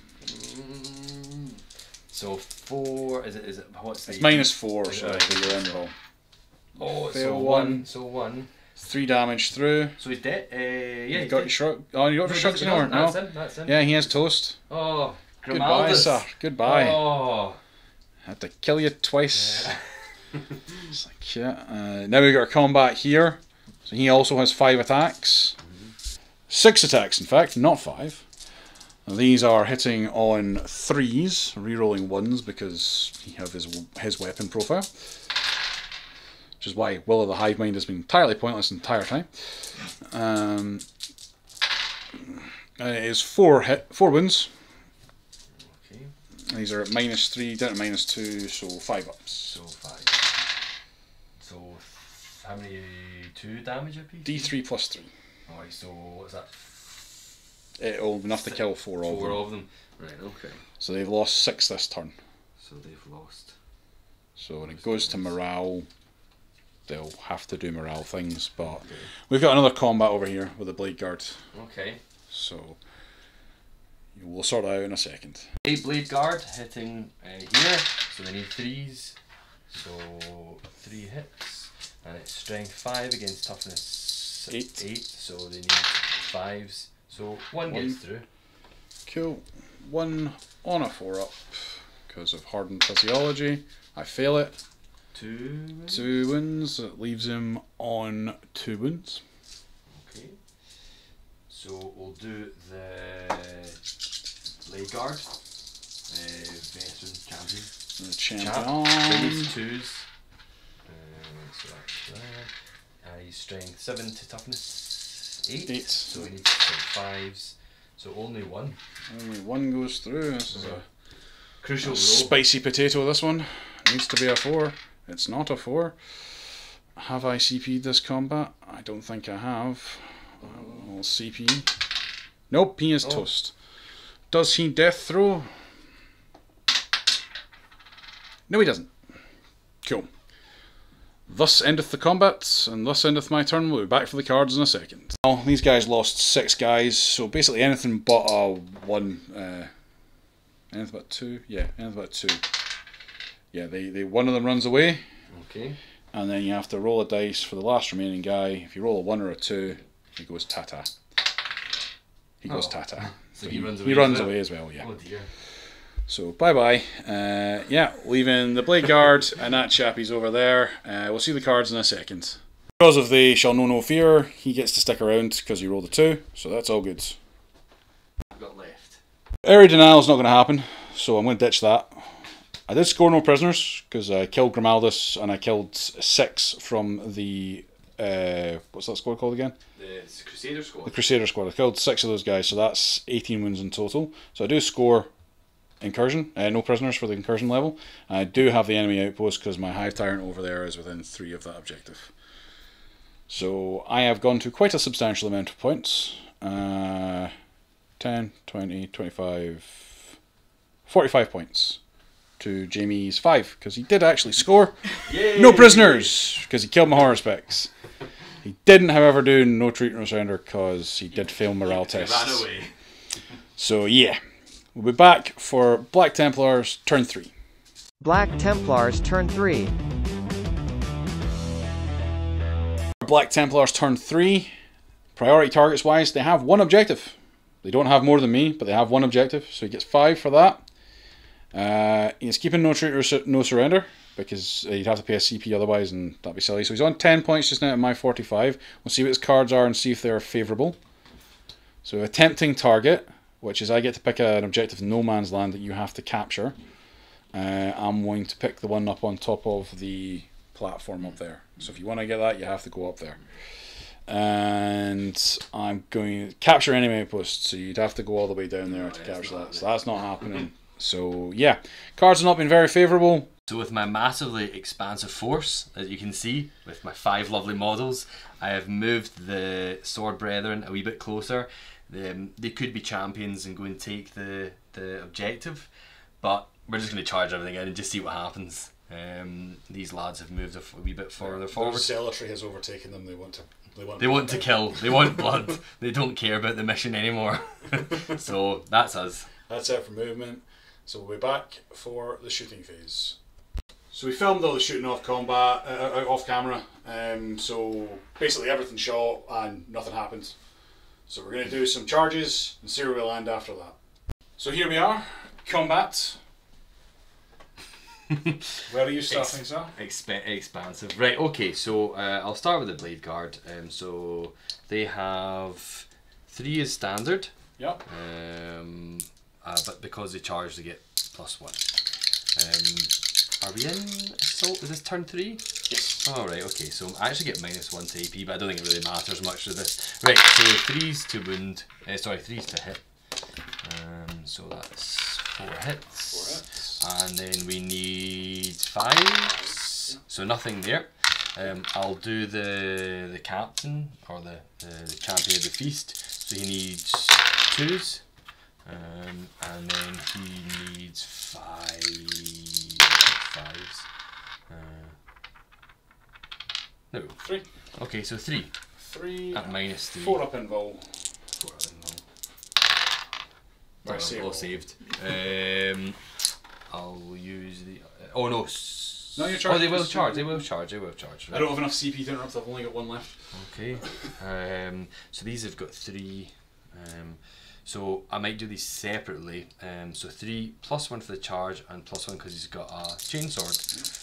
So 4, is it what's the... It's -4, so you're in the hole. Oh, Fail so 1. So 1. 3 damage through. So he's dead? Yeah, You got your shrug. Oh, you got your shrugs anymore? No. That's him. Yeah, he has toast. Oh, Goodbye, Grimaldus. sir. Goodbye. Oh. Had to kill you twice. Yeah. It's like, yeah. Now we've got our combat here. So he also has 5 attacks. 6 attacks, in fact, not 5. Now these are hitting on 3s, rerolling 1s because he has his weapon profile. Which is why Will of the Hive Mind has been entirely pointless the entire time. It is 4 wounds. Okay. These are at -3 down to -2, so 5 ups. So 5. So how many? 2 damage a piece? D3 plus 3. Alright, so what's that? It'll be enough to kill 4 of them. 4 of them. Right, okay. So they've lost 6 this turn. So they've lost. So when it goes to morale, they'll have to do morale things. But we've got another combat over here with the Blade Guard. Okay. So we'll sort it out in a second. 8 Blade Guard hitting here. So they need 3s. So 3 hits. And it's strength 5 against toughness 8. So they need 5s. So 1 gets through. Cool. 1 on a 4 up because of hardened physiology. I fail it. 2 wins. 2 wins. It leaves him on 2 wounds. Okay. So we'll do the Blade Guard. Veteran champion. The Champ. champion. So he needs 2s. So that's that. He's strength 7 to toughness 8. So he needs some 5s. So only 1. Only 1 goes through. This is a Crucial roll. spicy potato, this one. It needs to be a 4. It's not a 4. Have I CP'd this combat? I don't think I have. I'll CP. Nope, he is toast. Does he death throw? No, he doesn't. Cool. Thus endeth the combat, and thus endeth my turn. We'll be back for the cards in a second. Well, these guys lost 6 guys, so basically anything but a 1. Anything but 2? Yeah, anything but 2. Yeah, they one of them runs away. Okay. And then you have to roll a dice for the last remaining guy. If you roll a 1 or a 2, he goes tata. He goes tata. So he runs away. He runs away as well, yeah. Oh dear. So bye bye. Yeah, leaving the Blade Guard and that chappie's over there. We'll see the cards in a second. Because of the Shall Know No Fear, he gets to stick around because he rolled a 2, so that's all good. I've got left. Area denial is not going to happen, so I'm going to ditch that. I did score no prisoners because I killed Grimaldus and I killed 6 from the what's that squad called again? The Crusader squad. The Crusader squad. I killed 6 of those guys, so that's 18 wounds in total. So I do score incursion, no prisoners for the incursion level. I do have the enemy outpost because my Hive Tyrant over there is within 3 of that objective. So I have gone to quite a substantial amount of points to 10, 20, 25, 45 points to Jamie's 5, because he did actually score. Yay! No prisoners, because he killed my horror specs. He didn't, however, do no retreat, no surrender, because he did fail morale Ran tests. away. So yeah, we'll be back for Black Templars turn 3. Black Templars turn 3. Black Templars turn 3. Priority targets wise, they have one objective. They don't have more than me, but they have one objective, so he gets 5 for that. He's keeping no retreat, no surrender, because you'd have to pay a CP otherwise, and that'd be silly. So he's on 10 points just now at my 45. We'll see what his cards are and see if they're favourable. So attempting target, which is I get to pick an objective in no man's land that you have to capture. I'm going to pick the one up on top of the platform up there. So if you want to get that, you have to go up there. And I'm going to capture enemy outpost, so you'd have to go all the way down there to capture that. So that's not happening. So yeah, cards have not been very favourable. So with my massively expansive force, as you can see, with my 5 lovely models, I have moved the Sword Brethren a wee bit closer. They could be champions and go and take the objective, but we're just going to charge everything in and just see what happens. These lads have moved a wee bit further forward. Zealotry has overtaken them. They want to kill. They want blood. They don't care about the mission anymore. So that's us. That's it for movement. So we'll be back for the shooting phase. So we filmed all the shooting off combat, off camera. So basically everything shot and nothing happened. So we're going to do some charges and see where we land after that. So here we are, combat. Where are you starting, sir? Expansive. Right, okay, so I'll start with the Blade Guard. So they have 3 as standard. Yep. But because they charge, they get +1. Are we in assault? Is this turn 3? Yes. Alright, okay, so I actually get -1 to AP, but I don't think it really matters much to this. Right, so 3s to wound, 3s to hit. So that's 4 hits. And then we need 5s. So nothing there. I'll do the captain, or the champion of the feast. So he needs 2s. And then he needs 5s. No. 3. Okay, so 3. 3 at -3. 4 up in vol. 4 up in vol. Right, save all all. saved. I'll use the. Oh no. No, you're Oh, charging. they will charge. They will charge. They will charge. I don't have enough CP to interrupt. I've only got 1 left. Okay. So these have got 3. So I might do these separately. So 3 +1 for the charge and +1 because he's got a chainsword.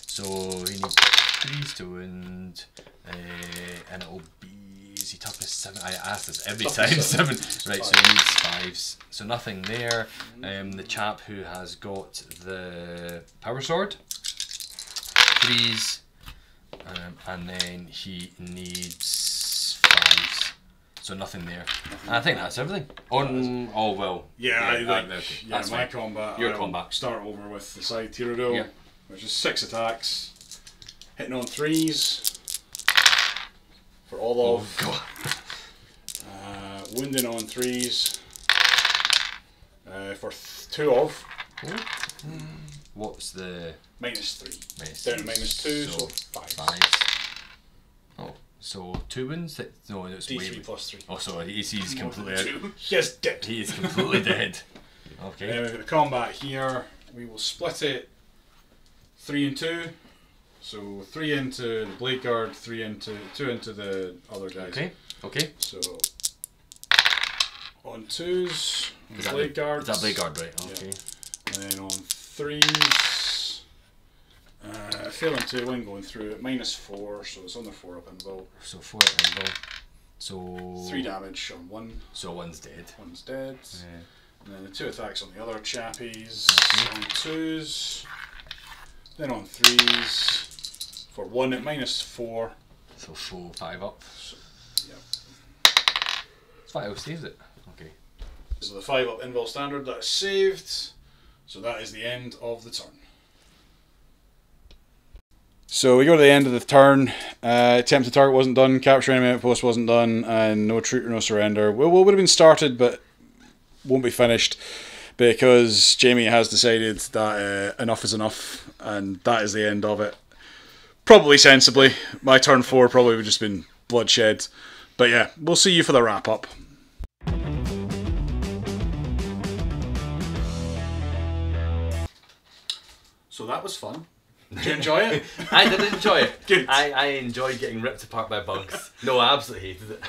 So he needs 3s to wound, and it'll be. Is he toughness 7? I asked this every time. 7. Right. So he needs 5s. So nothing there. The chap who has got the power sword. 3s, and then he needs 5s. So nothing there. And I think that's everything. Oh well. Yeah, okay. That's my combat. Your I'll combat. Start over with the side Tyranid, Yeah. which is 6 attacks, hitting on 3s for all of. God. Wounding on 3s for 2 of. What's the -3. minus Down to three? -2, so 5. 5s. Oh, so 2 wounds? No, it's D3 way. +3. Oh, sorry, he's completely. 2. Yes, dead. He is completely dead. Okay. Then we've got the combat here. We will split it 3 and 2. So 3 into the Blade Guard, 2 into the other guys. Okay. Okay. So on 2s, Is that Blade Guard. Is that Blade Guard, right? Okay. And then on 3s, failing 2, one going through it, -4, so it's on the 4 up in bow. So 4 angle. So 3 damage on 1. So 1's dead. 1's dead. Yeah. And then the 2 attacks on the other chappies on 2s. Then on 3s for 1 at -4. So 4, 5 up. So, yep. It's 5 saves it. Okay. So the 5 up invul standard, that is saved. So that is the end of the turn. So we go to the end of the turn. Attempt to target wasn't done, capture enemy outpost wasn't done, and no retreat or no surrender. Well, would have been started, but won't be finished because Jamie has decided that enough is enough, and that is the end of it. Probably sensibly. My turn 4 probably would have just been bloodshed. But yeah, we'll see you for the wrap up. So that was fun. Did you enjoy it? I did enjoy it. Good. I enjoyed getting ripped apart by bugs. No, I absolutely hated it.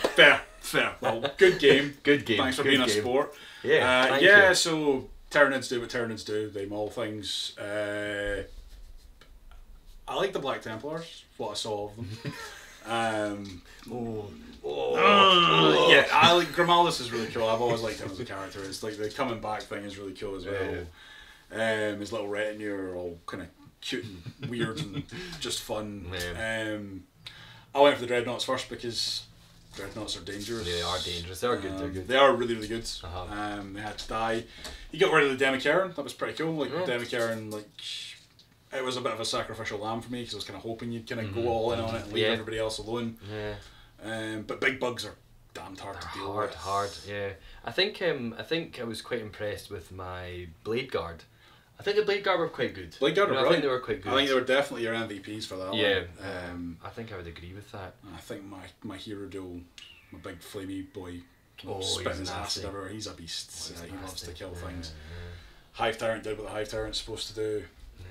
Fair. Well, good game. Good game. Thanks for good being game. a sport. Yeah. Thank yeah. you. So Tyranids do what Tyranids do. They maul things. I like the Black Templars. What I saw of them. Yeah, I like Grimaldus is really cool. I've always liked him as a character. It's like the coming back thing is really cool as well. His little retinue are all kind of cute and weird and just fun. I went for the Dreadnoughts first because Dreadnoughts are dangerous. They are dangerous. They are good. They're good. They are really, really good. Uh-huh. They had to die. You got rid of the Demicairn. That was pretty cool. Like Demicairn, like it was a bit of a sacrificial lamb for me because I was kind of hoping you'd kind of go all in on it and leave everybody else alone. But big bugs are damned hard to deal with. Hard. Yeah. I think I was quite impressed with my Blade Guard. I think the Blade Guard were quite good. Blade Guard were I think they were quite good. I think they were definitely your MVPs for that one. I think I would agree with that. I think my hero duel, my big flamey boy, he's spitting his nasty. acid everywhere. He's a beast. He loves to kill things. Yeah. Hive Tyrant did what the Hive Tyrant's supposed to do.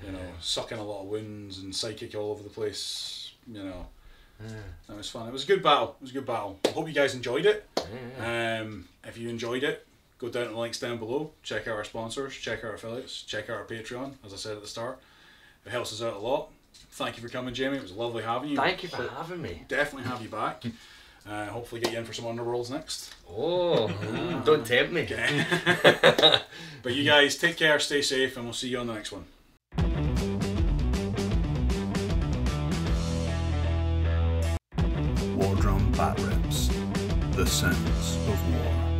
You know, sucking a lot of wounds and psychic all over the place. You know, that was fun. It was a good battle. I hope you guys enjoyed it. If you enjoyed it, go down to the links down below. Check out our sponsors. Check out our affiliates. Check out our Patreon. As I said at the start, it helps us out a lot. Thank you for coming, Jamie. It was lovely having you. Thank you for having me. Definitely have you back. Hopefully get you in for some Underworlds next. Don't tempt me. Okay. But you guys take care, stay safe, and we'll see you on the next one. War Drum Batrep, the sounds of war.